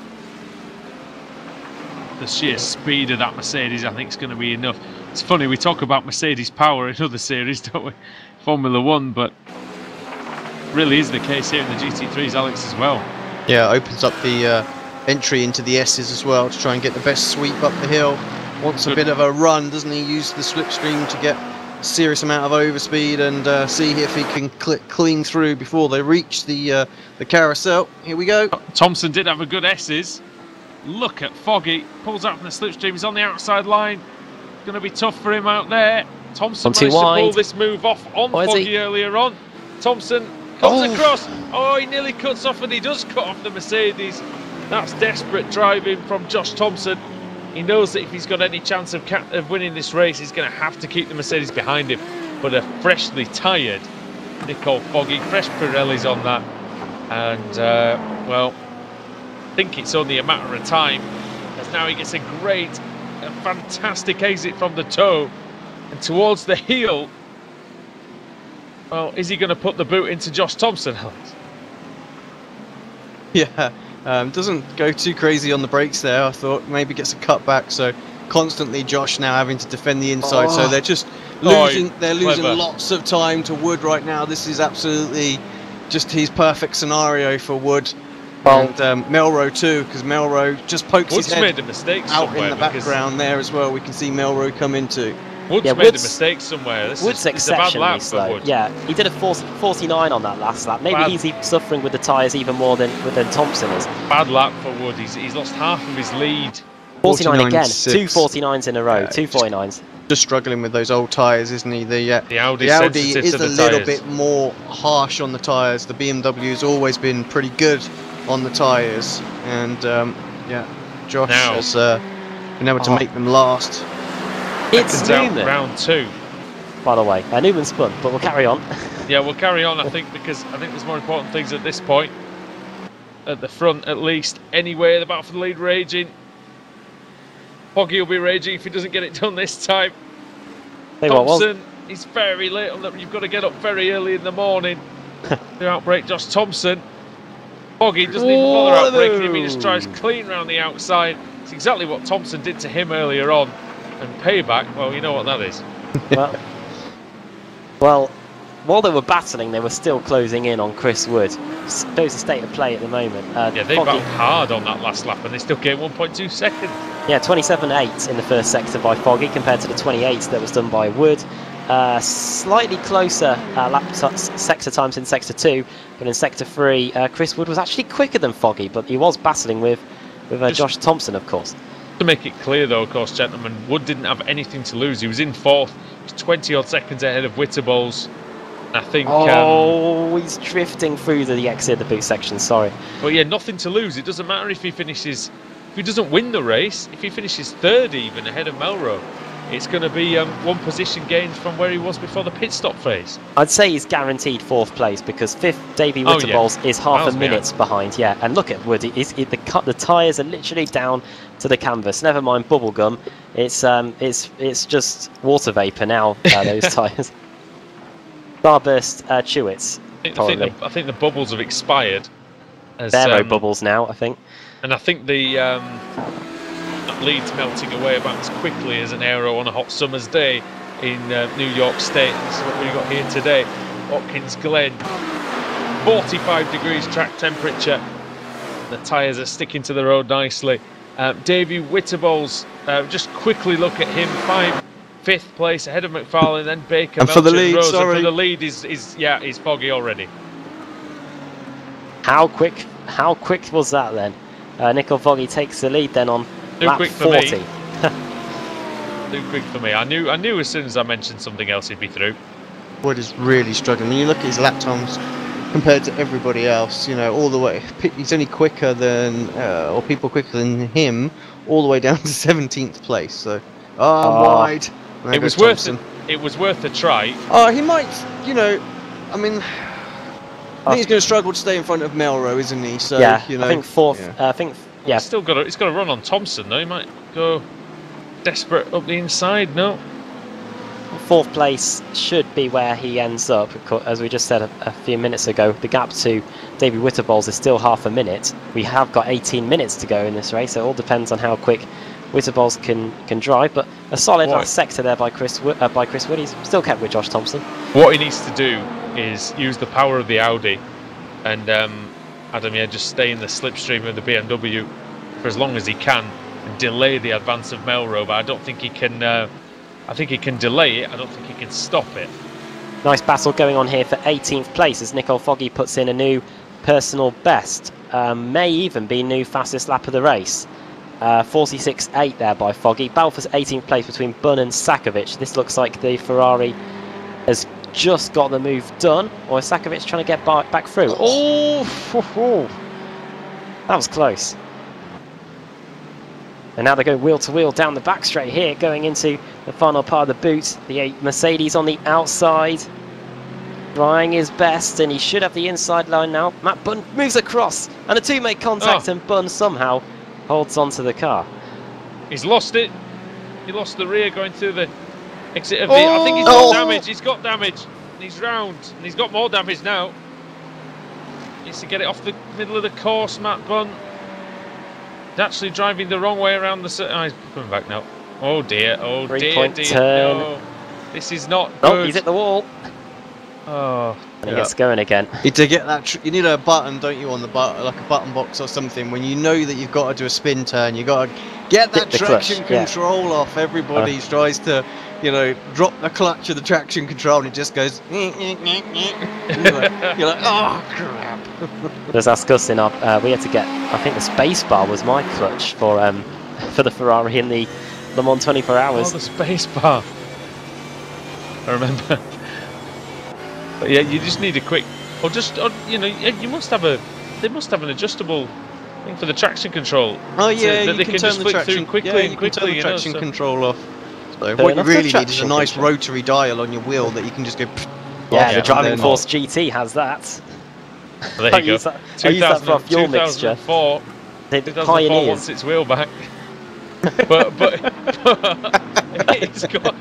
The sheer speed of that Mercedes, I think, is going to be enough. It's funny, we talk about Mercedes power in other series, don't we? Formula 1, but really is the case here in the GT3s, Alex, as well. Yeah, it opens up the entry into the S's as well to try and get the best sweep up the hill. Wants a bit of a run, doesn't he? Use the slipstream to get a serious amount of overspeed and see if he can clean through before they reach the carousel. Here we go. Thompson did have a good S's. Look at Foggy, pulls out from the slipstream, he's on the outside line. Going to be tough for him out there. Thompson managed to pull this move off on Foggy earlier on. Thompson comes across. Oh, he nearly cuts off, and he does cut off the Mercedes. That's desperate driving from Josh Thompson. He knows that if he's got any chance of winning this race, he's going to have to keep the Mercedes behind him. But a freshly tired Nicole Foggy, fresh Pirellis on that. And, well, I think it's only a matter of time, as now he gets a fantastic exit from the toe and towards the heel. Well, is he going to put the boot into Josh Thompson, Alex? Yeah, doesn't go too crazy on the brakes there. I thought maybe gets a cut back, so constantly Josh now having to defend the inside, so they're just losing. They're losing lots of time to Wood right now. This is absolutely just his perfect scenario for Wood. And Melrose too, because Melrose just pokes his head made a mistake out in the background there as well. We can see Melrose come into. Wood's made a mistake somewhere. Wood's exceptionally slow. Yeah, he did a 49 on that last lap. Maybe he's suffering with the tyres even more than Thompson is. Bad lap for Wood. He's lost half of his lead. 49 again. 2 49s in a row. 2 49s. Just struggling with those old tyres, isn't he? The Audi is a little bit more harsh on the tyres. The BMW has always been pretty good on the tyres, and yeah, Josh has been able to make them last. It's Newman. Round 2. By the way, Newman spun, but we'll carry on. Yeah, we'll carry on, I think, because I think there's more important things at this point. At the front, at least. Anyway, the battle for the lead raging. Foggy will be raging if he doesn't get it done this time. Thompson, he's very late on that. You've got to get up very early in the morning to outbrake Josh Thompson. Foggy doesn't even bother outbraking him, he just tries clean round the outside. It's exactly what Thompson did to him earlier on. And payback, well, you know what that is. Well, while they were battling, they were still closing in on Chris Wood. Shows the state of play at the moment. Yeah, they battled hard on that last lap, and they still gained 1.2 seconds. Yeah, 27.8 in the first sector by Foggy compared to the 28 that was done by Wood. Slightly closer sector times in sector 2, but in sector 3, Chris Wood was actually quicker than Foggy, but he was battling with Josh Thompson, of course. To make it clear, though, of course, gentlemen, Wood didn't have anything to lose. He was in 4th, 20-odd seconds ahead of Witterballs. I think. He's drifting through the exit of the boot section. Sorry. But yeah, nothing to lose. It doesn't matter if he finishes. If he doesn't win the race, if he finishes 3rd even ahead of Melrose, it's going to be 1 position gained from where he was before the pit stop phase. I'd say he's guaranteed 4th place because 5th Davey Witterballs is half a minute behind. Yeah, and look at Wood. The tyres are literally down to the canvas. Never mind bubblegum. It's just water vapour now. Those tyres. Starburst Chewits. I think the bubbles have expired. Aero bubbles now, I think. And I think the lead's melting away about as quickly as an aero on a hot summer's day in New York State. This is what we've got here today. Watkins, Glen, 45 degrees track temperature. The tyres are sticking to the road nicely. Davey Whitterballs, just quickly look at him, 5th place ahead of McFarlane, then Baker, and Melcher, for the lead, Rose, sorry. and for the lead is Foggy already. How quick was that then? Nickel Foggy takes the lead then on lap 40. Too quick for me. I knew as soon as I mentioned something else he'd be through. Wood is really struggling. When you look at his lap times compared to everybody else, you know, all the way, he's only quicker than, or people quicker than him, all the way down to 17th place. So, wide. It was worth it. It was worth a try. He might, you know, I mean, I think he's going to struggle to stay in front of Melrose, isn't he? So, yeah, you know, I think 4th. Yeah. I think yeah. He's got to run on Thompson though. He might go desperate up the inside. No. 4th place should be where he ends up, as we just said a few minutes ago. The gap to Davey Whitterballs is still half a minute. We have got 18 minutes to go in this race, so it all depends on how quick Whitterballs can drive. But a solid last sector there by Chris Wood. He's still kept with Josh Thompson. What he needs to do is use the power of the Audi, and Adam, just stay in the slipstream of the BMW for as long as he can and delay the advance of Melrose. But I don't think he can. I think he can delay it. I don't think he can stop it. Nice battle going on here for 18th place as Nicole Foggy puts in a new personal best. May even be new fastest lap of the race. 46.8 there by Foggy. Battle for 18th place between Bunn and Sakovic. This looks like the Ferrari has just got the move done, or is Sakovic trying to get back through? Oh, that was close. And now they're going wheel to wheel down the back straight here, going into the final part of the boot. The Mercedes on the outside, trying his best, and he should have the inside line now. Matt Bunn moves across, and the two make contact, and Bunn somehow holds onto the car. He's lost it. He lost the rear going through the exit of the... I think he's got damage. He's got damage. And he's round, and he's got more damage now. Needs to get it off the middle of the course, Matt Bunn. He's actually driving the wrong way around the... Oh, he's coming back now. Oh dear, oh dear, dear. Turn. No. This is not good. Oh, he's hit the wall. Oh, and he gets going again. To get that, you need a button, don't you, on the button, like a button box or something. When you know that you've got to do a spin turn, you got to get that traction control off. Everybody tries to, you know, drop the clutch of the traction control, and it just goes. You're like, oh crap. There's discussing up. We had to get. I think the space bar was my clutch for the Ferrari in the Le Mans 24 Hours. Oh, the space bar. I remember. But yeah, you just need a quick, or you know, you must have they must have an adjustable thing for the traction control. Oh yeah, so that you they can can turn just the flick traction through quickly and quickly. Turn the traction control off. So what you really need is a nice rotary dial on your wheel that you can just go. Yeah, the Driving Force GT has that. Well, there you go. I use that for a fuel mixture. 2004 Pioneers. wants its wheel back. but it's got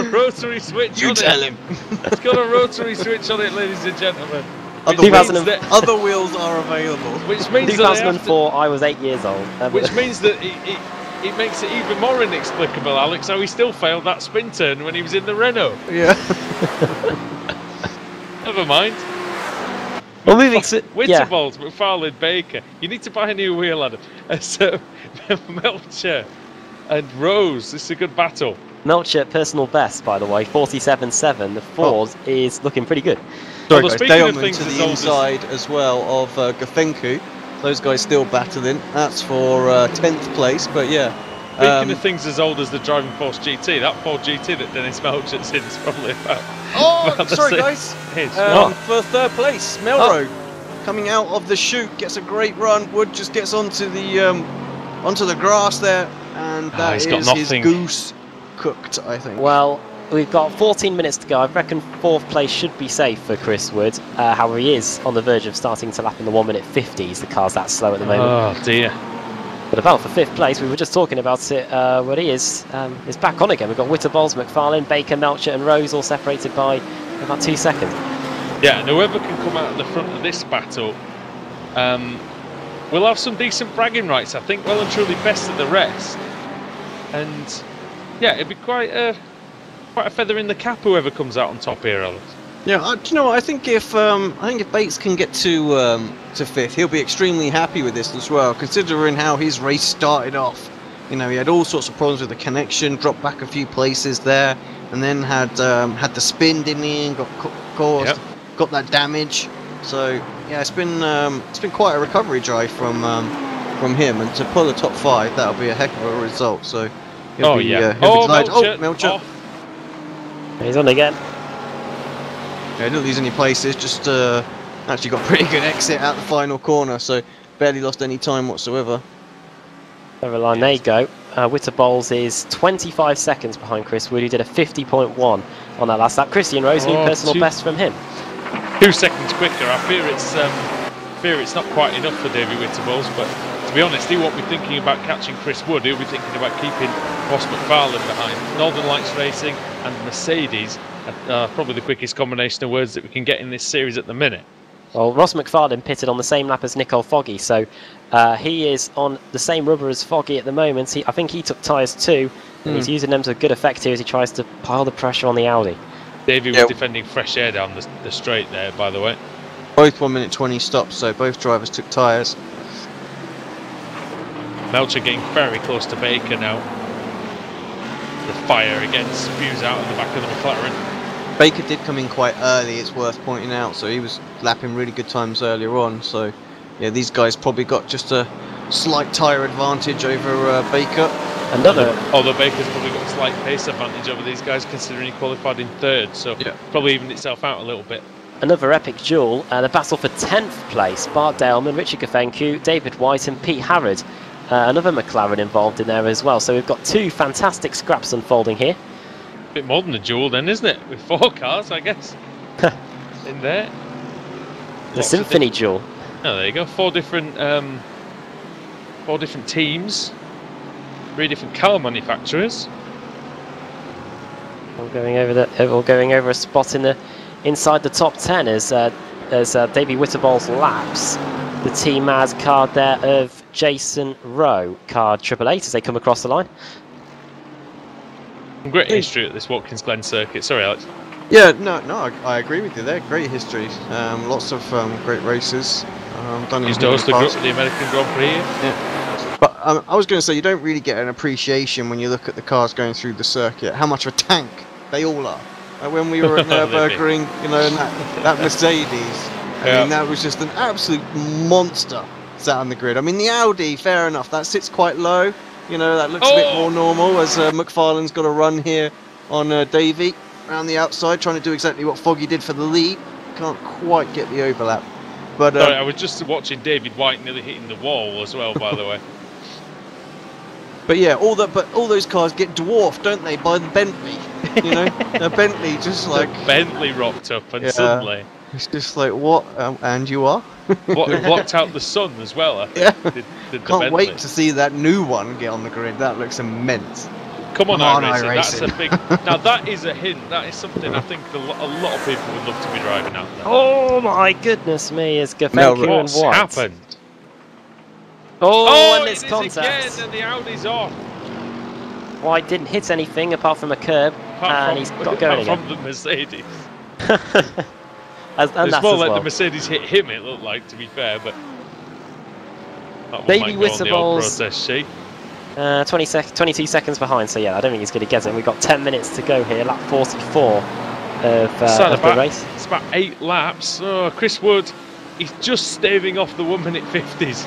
a rotary switch on it. You tell him. It's got a rotary switch on it, ladies and gentlemen. Other wheels are available. Which means 2004, I was 8 years old. Which means that it makes it even more inexplicable, Alex, how he still failed that spin turn when he was in the Renault. Yeah. Never mind. Well, moving Winterbolt, McFarlane, Baker. You need to buy a new wheel, Adam. So, Melcher and Rose. This is a good battle. Melcher, personal best, by the way, 47.7. The Ford is looking pretty good. Sorry, guys. Daleman to the inside as well of Gafenku. Those guys still battling. That's for 10th place, but yeah. Speaking of things as old as the Driving Force GT, that Ford GT that Dennis Melcher's in is probably about... sorry guys. For 3rd place, Melrose coming out of the chute, gets a great run. Wood just gets onto the grass there, and that is his goose cooked, I think. Well, we've got 14 minutes to go. I reckon 4th place should be safe for Chris Wood. However, he is on the verge of starting to lap in the 1 minute 50s. The car's that slow at the moment. Oh dear. But about for 5th place, we were just talking about it. What he is back on again. We've got Whitterballs, McFarlane, Baker, Melcher, and Rose all separated by about 2 seconds. Yeah, and whoever can come out at the front of this battle will have some decent bragging rights. I think well and truly best of the rest. And yeah, it'd be quite a feather in the cap whoever comes out on top here, Alex. Yeah, do you know what? I think if Bates can get to fifth, he'll be extremely happy with this as well, considering how his race started off. You know, he had all sorts of problems with the connection, dropped back a few places there, and then had the spin, didn't he, and got caused, got that damage. So yeah, it's been quite a recovery drive from him, and to pull a top 5, that'll be a heck of a result. So he'll be delighted. Melcher. He's on again. Yeah, didn't lose any places, just actually got a pretty good exit out the final corner, so barely lost any time whatsoever. Over line they go. Witterbols is 25 seconds behind Chris Wood, who did a 50.1 on that last lap. Christian Rose, new personal best from him. 2 seconds quicker. I fear it's not quite enough for David Witterbols, but to be honest, he won't be thinking about catching Chris Wood. He'll be thinking about keeping Ross McFarlane behind. Northern Lights Racing and Mercedes are probably the quickest combination of words that we can get in this series at the minute. Well, Ross McFarlane pitted on the same lap as Nicole Foggy, so he is on the same rubber as Foggy at the moment. I think he took tyres too, and he's using them to good effect here as he tries to pile the pressure on the Audi. Davey was defending fresh air down the straight there, by the way. Both 1 minute 20 stops, so both drivers took tyres. Melcher getting very close to Baker now. The fire again spews out in the back of the McLaren. Baker did come in quite early, it's worth pointing out, so he was lapping really good times earlier on. So yeah, these guys probably got just a slight tyre advantage over Baker. Although Baker's probably got a slight pace advantage over these guys, considering he qualified in 3rd, so probably evened itself out a little bit. Another epic duel, the battle for 10th place. Bart Daleman, Richard Gafencu, David White and Pete Harrod. Another McLaren involved in there as well, so we've got 2 fantastic scraps unfolding here. Bit more than a duel then, isn't it? With 4 cars, I guess, in there. The Symphony duel. Oh, there you go. 4 different teams, 3 different car manufacturers. All going over a spot inside the top 10 as Davey Witterbols laps. The team has card there of Jason Rowe, card 888 as they come across the line. Great history at this Watkins Glen circuit. Sorry, Alex. Yeah, no, I agree with you there. Great history. Lots of great races. Used to host the American Grand Prix. Yeah. But I was going to say, you don't really get an appreciation when you look at the cars going through the circuit, how much of a tank they all are. When we were at Nürburgring, you know, and that Mercedes, I mean, that was just an absolute monster sat on the grid. I mean, the Audi, fair enough, that sits quite low. You know, that looks a bit more normal as McFarlane's got a run here on Davey around the outside, trying to do exactly what Foggy did for the lead. Can't quite get the overlap. But sorry, I was just watching David White nearly hitting the wall as well, by the way. But yeah, all those cars get dwarfed, don't they, by the Bentley? You know, the Bentley just like the Bentley rocked up, and suddenly it's just like, what? And you are? It blocked out the sun as well, I think. Yeah. Can't wait to see that new one get on the grid. That looks immense. Come on, iRacing. That's a big. Now that is a hint. That is something I think a lot of people would love to be driving out there. Oh my goodness me! Is Gafencu and what's White happened? and this contact. Again, and the Audi's off. White didn't hit anything apart from a curb, and he's got going again. From the Mercedes. It's more like the Mercedes hit him, it looked like, to be fair, but Davey Witterbols, 22 seconds behind, so yeah, I don't think he's going to get it. We've got 10 minutes to go here, lap 44 of the race. It's about 8 laps. Oh, Chris Wood, he's just staving off the 1 minute 50s,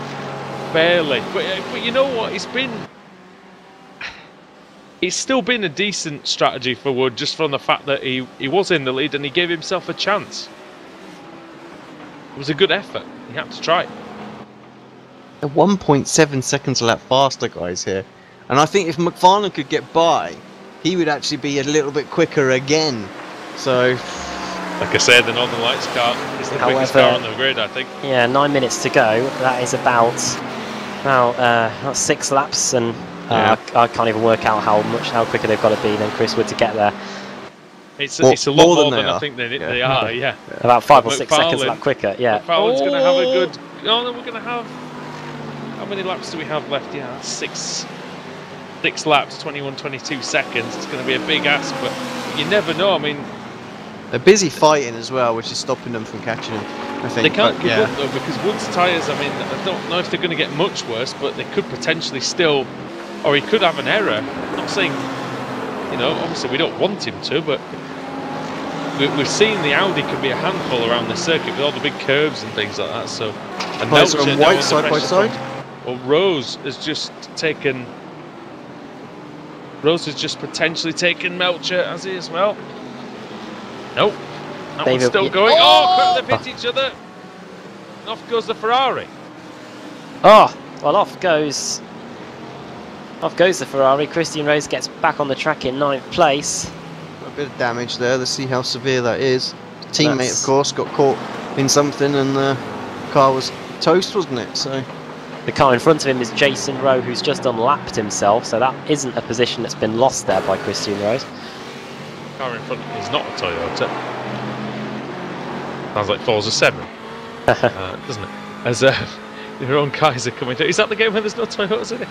barely. But you know what? It's still been a decent strategy for Wood, just from the fact that he was in the lead and he gave himself a chance. It was a good effort. He had to try. 1.7 seconds a lap faster, guys, here. And I think if McFarlane could get by, he would actually be a little bit quicker again. So, like I said, the Northern Lights car is the quickest car on the grid, I think. Yeah, 9 minutes to go. That is about 6 laps, and I can't even work out how quicker they've got to be than Chris Wood to get there. It's a lot more than I think they are, yeah. About 5 or 6 seconds a lap quicker, yeah. McFarlane's going to have a good... Oh, no, we're going to have... How many laps do we have left? Yeah, 6 laps, 21, 22 seconds. It's going to be a big ask, but you never know. I mean, They're busy fighting as well, which is stopping them from catching him, I think. They can't but, give yeah. up though, because Wood's tyres, I mean, I don't know if they're going to get much worse, but they could potentially still, or he could have an error. I'm not saying, you know, obviously we don't want him to, but we've seen the Audi can be a handful around the circuit with all the big curves and things like that. So, and Tyres are on white side by side. Well, Rose has just potentially taken Melcher, has he as well? Nope. That one's still going. Oh, quickly they've hit each other. And off goes the Ferrari. Oh, well, off goes the Ferrari. Christian Rose gets back on the track in 9th place. A bit of damage there. Let's see how severe that is. Teammate, of course, got caught in something, and the car was toast, wasn't it? So the car in front of him is Jason Rowe, who's just unlapped himself. So that isn't a position that's been lost there by Christian Rose. The car in front is not a Toyota. Sounds like Forza 7, doesn't it? As your own Kaiser coming through. Is that the game where there's no Toyotas in it?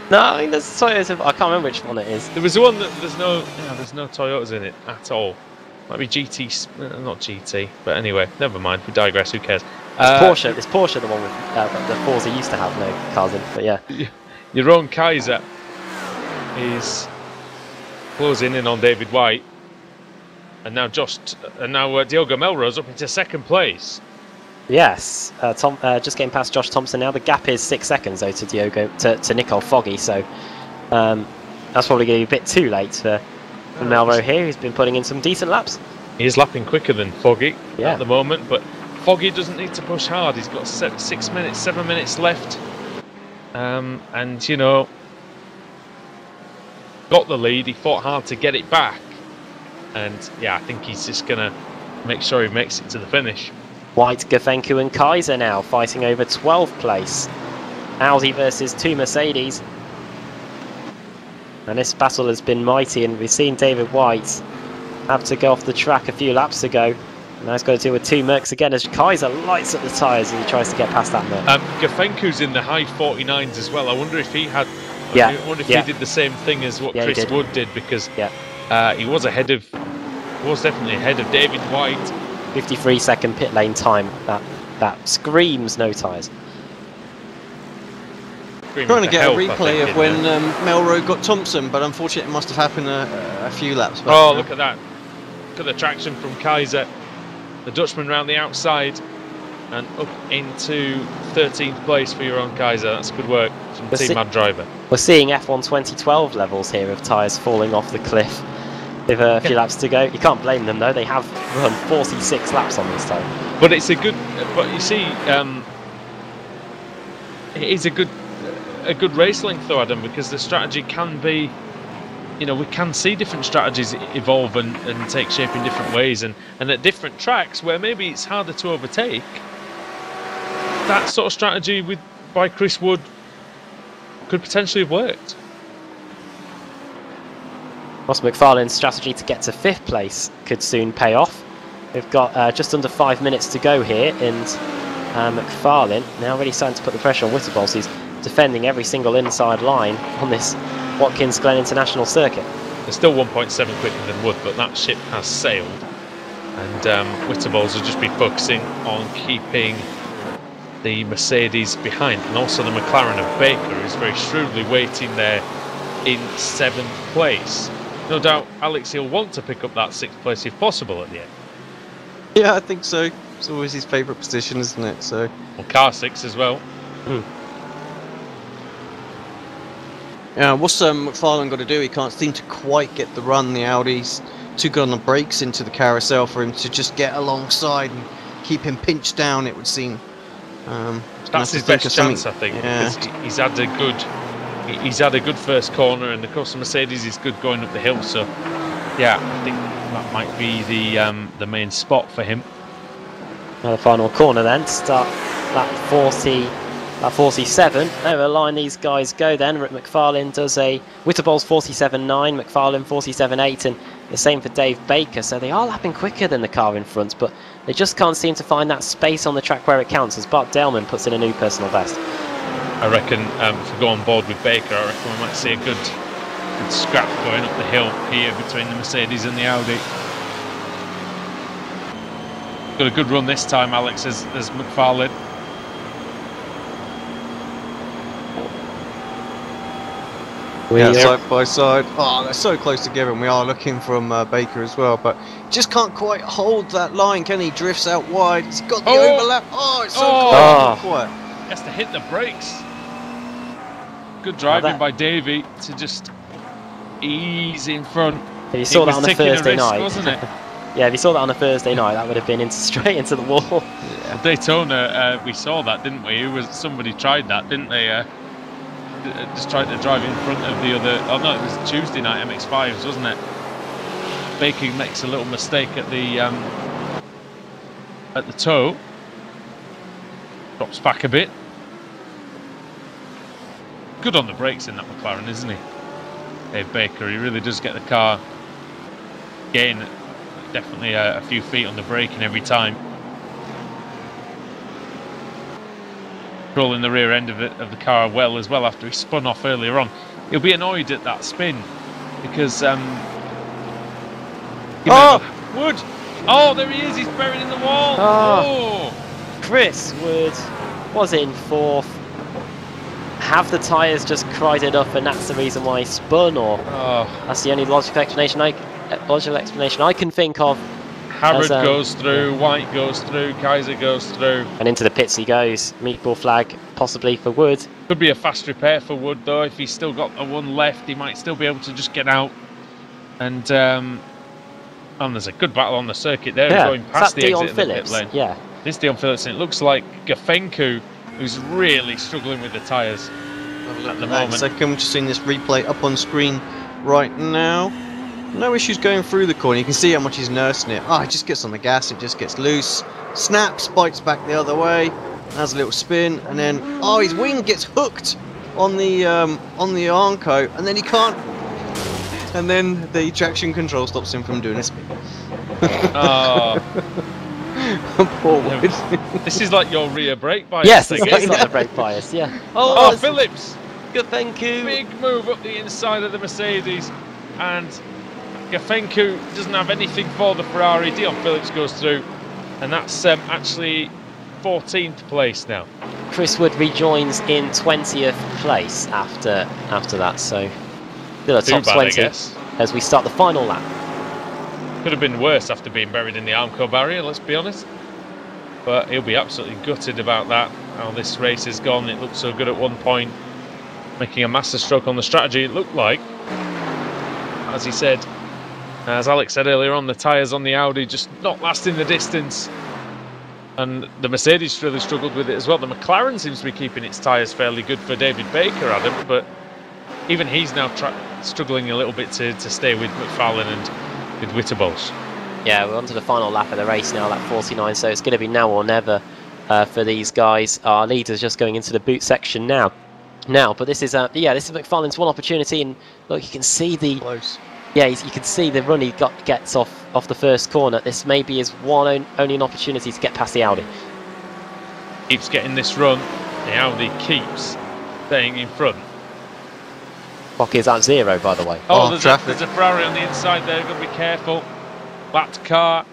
No, I mean there's Toyotas. I can't remember which one it is. There was one that there's no Toyotas in it at all. Might be GT, not GT, but anyway, never mind. We digress. Who cares? Porsche. It's Porsche, the one with the Forza used to have no cars in. But yeah, your own Kaiser is closing in on David White, and now Diogo Melrose up into 2nd place. Yes, just getting past Josh Thompson now. The gap is 6 seconds though to Nicole Foggy, so that's probably going to be a bit too late for Melrose here. He's been putting in some decent laps. He is lapping quicker than Foggy at the moment, but Foggy doesn't need to push hard. He's got 7 minutes left, and you know, got the lead. He fought hard to get it back, and yeah, I think he's just gonna make sure he makes it to the finish. White, Gafenku and Kaiser now fighting over 12th place. Audi versus 2 Mercedes. And this battle has been mighty, and we've seen David White have to go off the track a few laps ago. Now he's got to deal with 2 Mercs again as Kaiser lights up the tyres as he tries to get past that Merc. Gafenku's in the high 49s as well. I wonder if he had... he did the same thing as what Chris Wood did, because he was definitely ahead of David White. 53-second pit lane time. That screams no tyres. Trying to get a replay of when Melrose got Thompson, but unfortunately it must have happened a few laps back. Oh, look at that. Look at the traction from Kaiser. The Dutchman round the outside and up into 13th place for your own Kaiser. That's good work from Team Mad Driver. We're seeing F1 2012 levels here of tyres falling off the cliff. With a few laps to go. You can't blame them though. They have run 46 laps on this time. But it's a good. But you see, it is a good race length though, Adam, because the strategy can be. You know, we can see different strategies evolve and take shape in different ways, and at different tracks where maybe it's harder to overtake. That sort of strategy by Chris Wood could potentially have worked. Ross McFarlane's strategy to get to 5th place could soon pay off. We've got just under 5 minutes to go here, and McFarlane now really starting to put the pressure on Whitterbols, who's defending every single inside line on this Watkins Glen International circuit. They're still 1.7 quicker than Wood, but that ship has sailed, and Whitterbols will just be focusing on keeping the Mercedes behind, and also the McLaren of Baker, who's very shrewdly waiting there in 7th place. No doubt Alex, he'll want to pick up that 6th place if possible at the end. Yeah, I think so. It's always his favourite position, isn't it? So. Well, car 6 as well. Yeah, what's McFarlane got to do? He can't seem to quite get the run. The Audi's too good on the brakes into the carousel for him to just get alongside and keep him pinched down, it would seem. That's his best chance, I think, because he's had a good first corner, and of course the Mercedes is good going up the hill. So, yeah, I think that might be the main spot for him. Now the final corner then, start lap 40, lap 47. Over the line these guys go then. McFarlane does a Whitterbols 47.9, McFarlane 47.8, and the same for Dave Baker. So they are lapping quicker than the car in front, but they just can't seem to find that space on the track where it counts as Bart Delman puts in a new personal best. I reckon if we go on board with Baker, I reckon we might see a good, scrap going up the hill here between the Mercedes and the Audi. Got a good run this time, Alex, as McFarlane. Yeah, side by side. Oh, they're so close together, and we are looking from Baker as well, but just can't quite hold that line, can he? Drifts out wide. He's got the overlap. Oh, it's so close. Not quite. He has to hit the brakes. Good driving by Davey to just ease in front. If you saw that on a Thursday night, wasn't it? Yeah, if you saw that on a Thursday night, that would have been straight into the wall. Yeah. Well, Daytona, we saw that, didn't we? Somebody tried that, didn't they? Just tried to drive in front of the other. Oh no, it was Tuesday night MX5s, wasn't it? Baker makes a little mistake at the toe. Drops back a bit. Good on the brakes in that McLaren, isn't he? Dave Baker, he really does get the car gain definitely a few feet on the braking every time. Controlling the rear end of the car well as well after he spun off earlier on. He'll be annoyed at that spin because Wood. Oh, there he is. He's buried in the wall. Oh. Chris Wood was in fourth. Have the tyres just cried it up, and that's the reason why he spun, or that's the only logical explanation I can think of. Harrod goes through, White goes through, Kaiser goes through. And into the pits he goes. Meatball flag possibly for Wood. Could be a fast repair for Wood though. If he's still got the one left, he might still be able to just get out. And there's a good battle on the circuit there, going past the exit of the pit lane. Yeah. This Dion Phillips, and it looks like Gafenku, who's really struggling with the tyres at the moment. Second, just seeing this replay up on screen right now. No issues going through the corner. You can see how much he's nursing it. Oh, he just gets on the gas, it just gets loose. Snaps, bites back the other way, has a little spin, and then his wing gets hooked on the Armco, and then he can't. And then the traction control stops him from doing a spin. Poor Wood. This is like your rear brake bias. Yes, it's like the brake bias. Yeah. Oh, Phillips! Gafenku. Big move up the inside of the Mercedes, and Gafenku doesn't have anything for the Ferrari. Dion Phillips goes through, and that's actually 14th place now. Chris Wood rejoins in 20th place after that, so still a top 20 as we start the final lap. Could have been worse after being buried in the Armco barrier, let's be honest. But he'll be absolutely gutted about that, how this race has gone. It looked so good at one point, making a master stroke on the strategy, it looked like. As he said, as Alex said earlier on, the tyres on the Audi just not lasting the distance. And the Mercedes really struggled with it as well. The McLaren seems to be keeping its tyres fairly good for David Baker, Adam, but even he's now struggling a little bit to stay with McFarlane and with Wittebols. Yeah, we're on to the final lap of the race now, lap 49, so it's going to be now or never for these guys. Our leader's just going into the boot section now. But this is this is McFarlane's one opportunity, and look, you can see the you can see the run he gets off the first corner. This maybe is only an opportunity to get past the Audi. Keeps getting this run. The Audi keeps staying in front. Clock is at 0, by the way. Oh, there's a Ferrari on the inside there. Got to be careful. That car.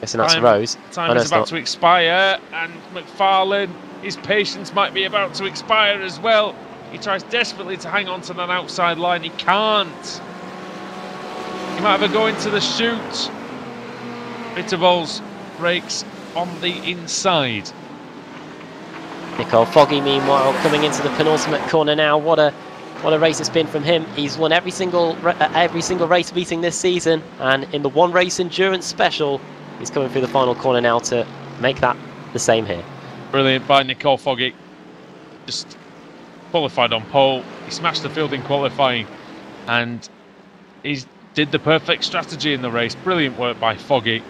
Guessing that's Rose. Time is about to expire, and McFarlane, his patience might be about to expire as well. He tries desperately to hang on to that outside line. He can't. He might have a go into the chute. Wittebols brakes on the inside. Nicole Foggy, meanwhile, coming into the penultimate corner now. What a race it's been from him. He's won every single race meeting this season, and in the one race endurance special, he's coming through the final corner now to make that the same here. Brilliant by Nicole Foggy. Just qualified on pole. He smashed the field in qualifying, and he did the perfect strategy in the race. Brilliant work by Foggy.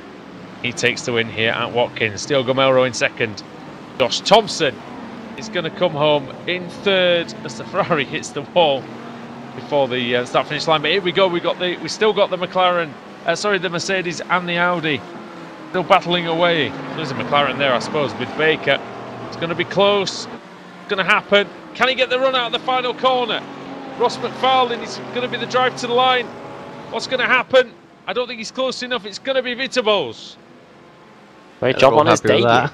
He takes the win here at Watkins. Diogo Melro in second. Josh Thompson is going to come home in third as the Ferrari hits the wall before the start-finish line. But here we go. We still got the McLaren. The Mercedes and the Audi still battling away. There's a McLaren there, I suppose, with Baker. It's going to be close. It's going to happen. Can he get the run out of the final corner? Ross McFarlane is going to be the drive to the line. What's going to happen? I don't think he's close enough. It's going to be Wittebols. Great job on his debut.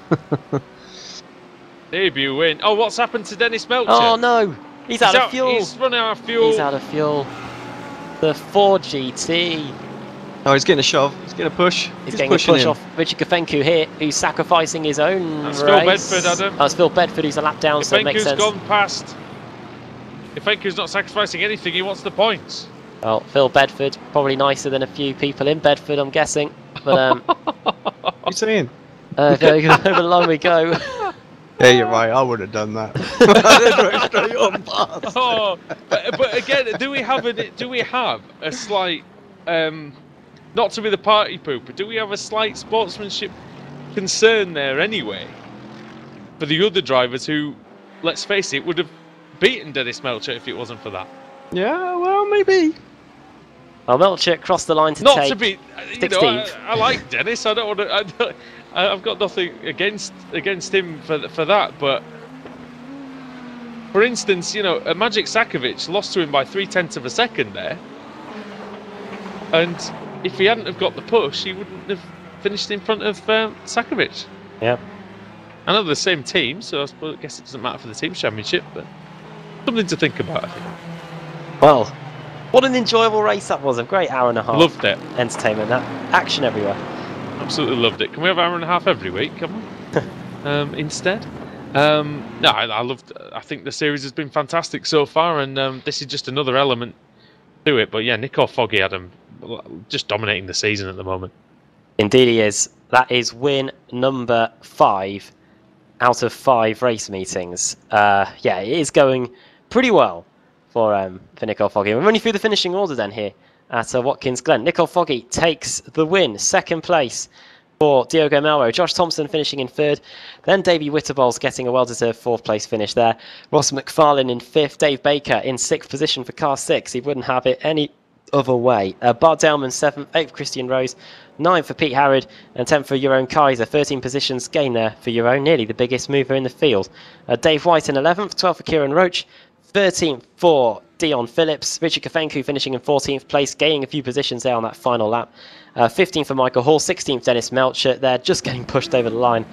Debut win. Oh, what's happened to Dennis Melcher? Oh no, he's out of fuel. He's running out of fuel. He's out of fuel. The 4GT. Oh, he's getting a shove. He's getting a push. He's getting a push off Richard Gafencu here, who's sacrificing his own That's race. Phil Bedford, Adam. That's Phil Bedford, who's a lap down, so it makes sense. Gone past. Gafencu's not sacrificing anything. He wants the points. Well, Phil Bedford, probably nicer than a few people in Bedford, I'm guessing. But what are you saying? Over the line we go. Yeah, you're right. I would have done that. Oh, but again, do we have a slight, not to be the party pooper, do we have a slight sportsmanship concern there anyway? For the other drivers who, let's face it, would have beaten Dennis Melcher if it wasn't for that. Yeah, well, maybe. Well, Melcher crossed the line to not take to be, you 16th. know, I like Dennis. I don't want to. I've got nothing against him for that, but for instance, you know, Magic Sakovic lost to him by 0.3 of a second there, and if he hadn't have got the push, he wouldn't have finished in front of Sakovic. Yeah. I know they're the same team, so I guess it doesn't matter for the team championship, but something to think about, I think. Well, what an enjoyable race that was. A great hour and a half. Loved it. Entertainment, that action everywhere. Absolutely loved it. Can we have an hour and a half every week? Come on. Instead. No, I loved. I think the series has been fantastic so far, and this is just another element to it. But yeah, Nico Foggy, Adam, just dominating the season at the moment. Indeed, he is. That is win number 5 out of 5 race meetings. Yeah, it is going pretty well for Nico Foggy. We're running through the finishing order then here at Watkins Glen. Nico Foggy takes the win, second place for Diogo Melro. Josh Thompson finishing in 3rd. Then Davey Witterballs getting a well-deserved 4th place finish there. Ross McFarlane in 5th. Dave Baker in 6th position for car 6. He wouldn't have it any other way. Bart Delman 7th. 8th Christian Rose. 9th for Pete Harrod. And 10th for Jeroen Kaiser. 13 positions gain there for Jeroen. Nearly the biggest mover in the field. Dave White in 11th. 12th for Kieran Roach. 13th for Dion Phillips. Richard Kafencu finishing in 14th place, gaining a few positions there on that final lap. 15th for Michael Hall, 16th Dennis Melcher. They're just getting pushed over the line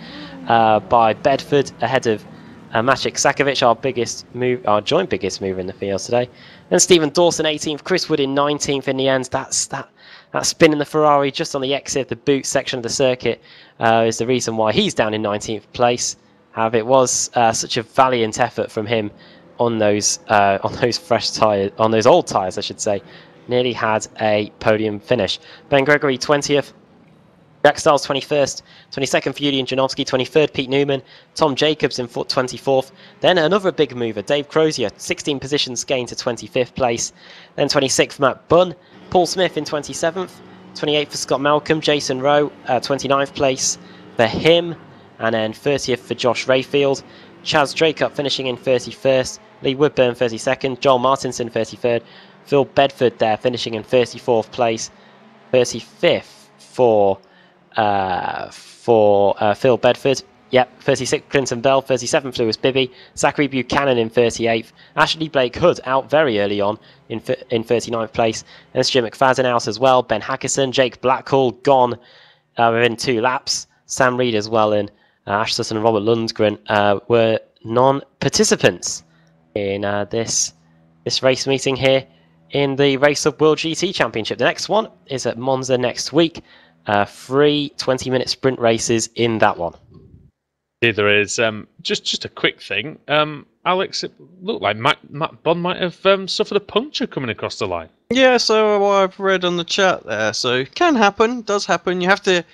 by Bedford ahead of Maciek Sakovic, our joint biggest mover in the field today. Then Stephen Dawson 18th, Chris Wood in 19th in the end. That spin in the Ferrari just on the exit of the boot section of the circuit is the reason why he's down in 19th place. However, it was such a valiant effort from him on those fresh tyres, on those old tyres, I should say. Nearly had a podium finish. Ben Gregory 20th, Jack Stiles 21st, 22nd for Julian Janowski, 23rd Pete Newman, Tom Jacobs in 24th. Then another big mover, Dave Crozier, 16 positions gained to 25th place. Then 26th Matt Bunn, Paul Smith in 27th, 28th for Scott Malcolm, Jason Rowe, 29th place for him, and then 30th for Josh Rayfield. Chaz Dracup finishing in 31st, Lee Woodburn 32nd, Joel Martinson 33rd, Phil Bedford there finishing in 34th place, 35th for Phil Bedford. Yep, 36th Clinton Bell, 37th Lewis Bibby, Zachary Buchanan in 38th, Ashley Blake Hood out very early on in 39th place, and Stuart McFadden out as well, Ben Hackison, Jake Blackhall gone within 2 laps, Sam Reed as well in. Ash Sutton and Robert Lundgren were non-participants in this race meeting here in the Race Up World GT Championship. The next one is at Monza next week. 3 20-minute sprint races in that one. There is just a quick thing. Alex, it looked like Matt Bond might have suffered a puncture coming across the line. Yeah, so what I've read on the chat there. So can happen, does happen. You have to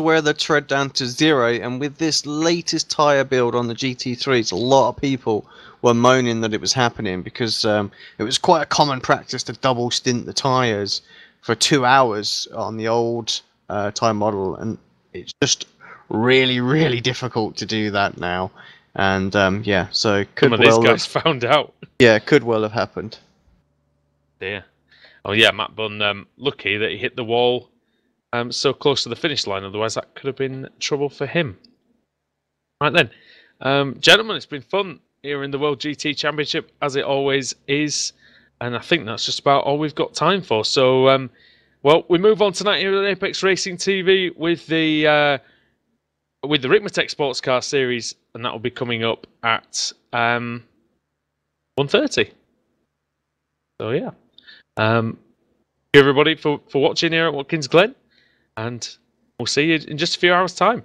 wear the tread down to 0. And with this latest tyre build on the GT3s, a lot of people were moaning that it was happening because it was quite a common practice to double stint the tyres for 2 hours on the old tyre model, and it's just really, really difficult to do that now. And yeah, so could some of these guys found out. Yeah, could well have happened. Dear. Oh yeah, Matt Bunn, lucky that he hit the wall so close to the finish line, otherwise that could have been trouble for him. Right then, gentlemen, it's been fun here in the World GT Championship, as it always is, and I think that's just about all we've got time for. So, well, we move on tonight here at Apex Racing TV with the with the Rickmatech Sports Car Series, and that will be coming up at 1:30. So yeah, thank you everybody for watching here at Watkins Glen, and we'll see you in just a few hours' time.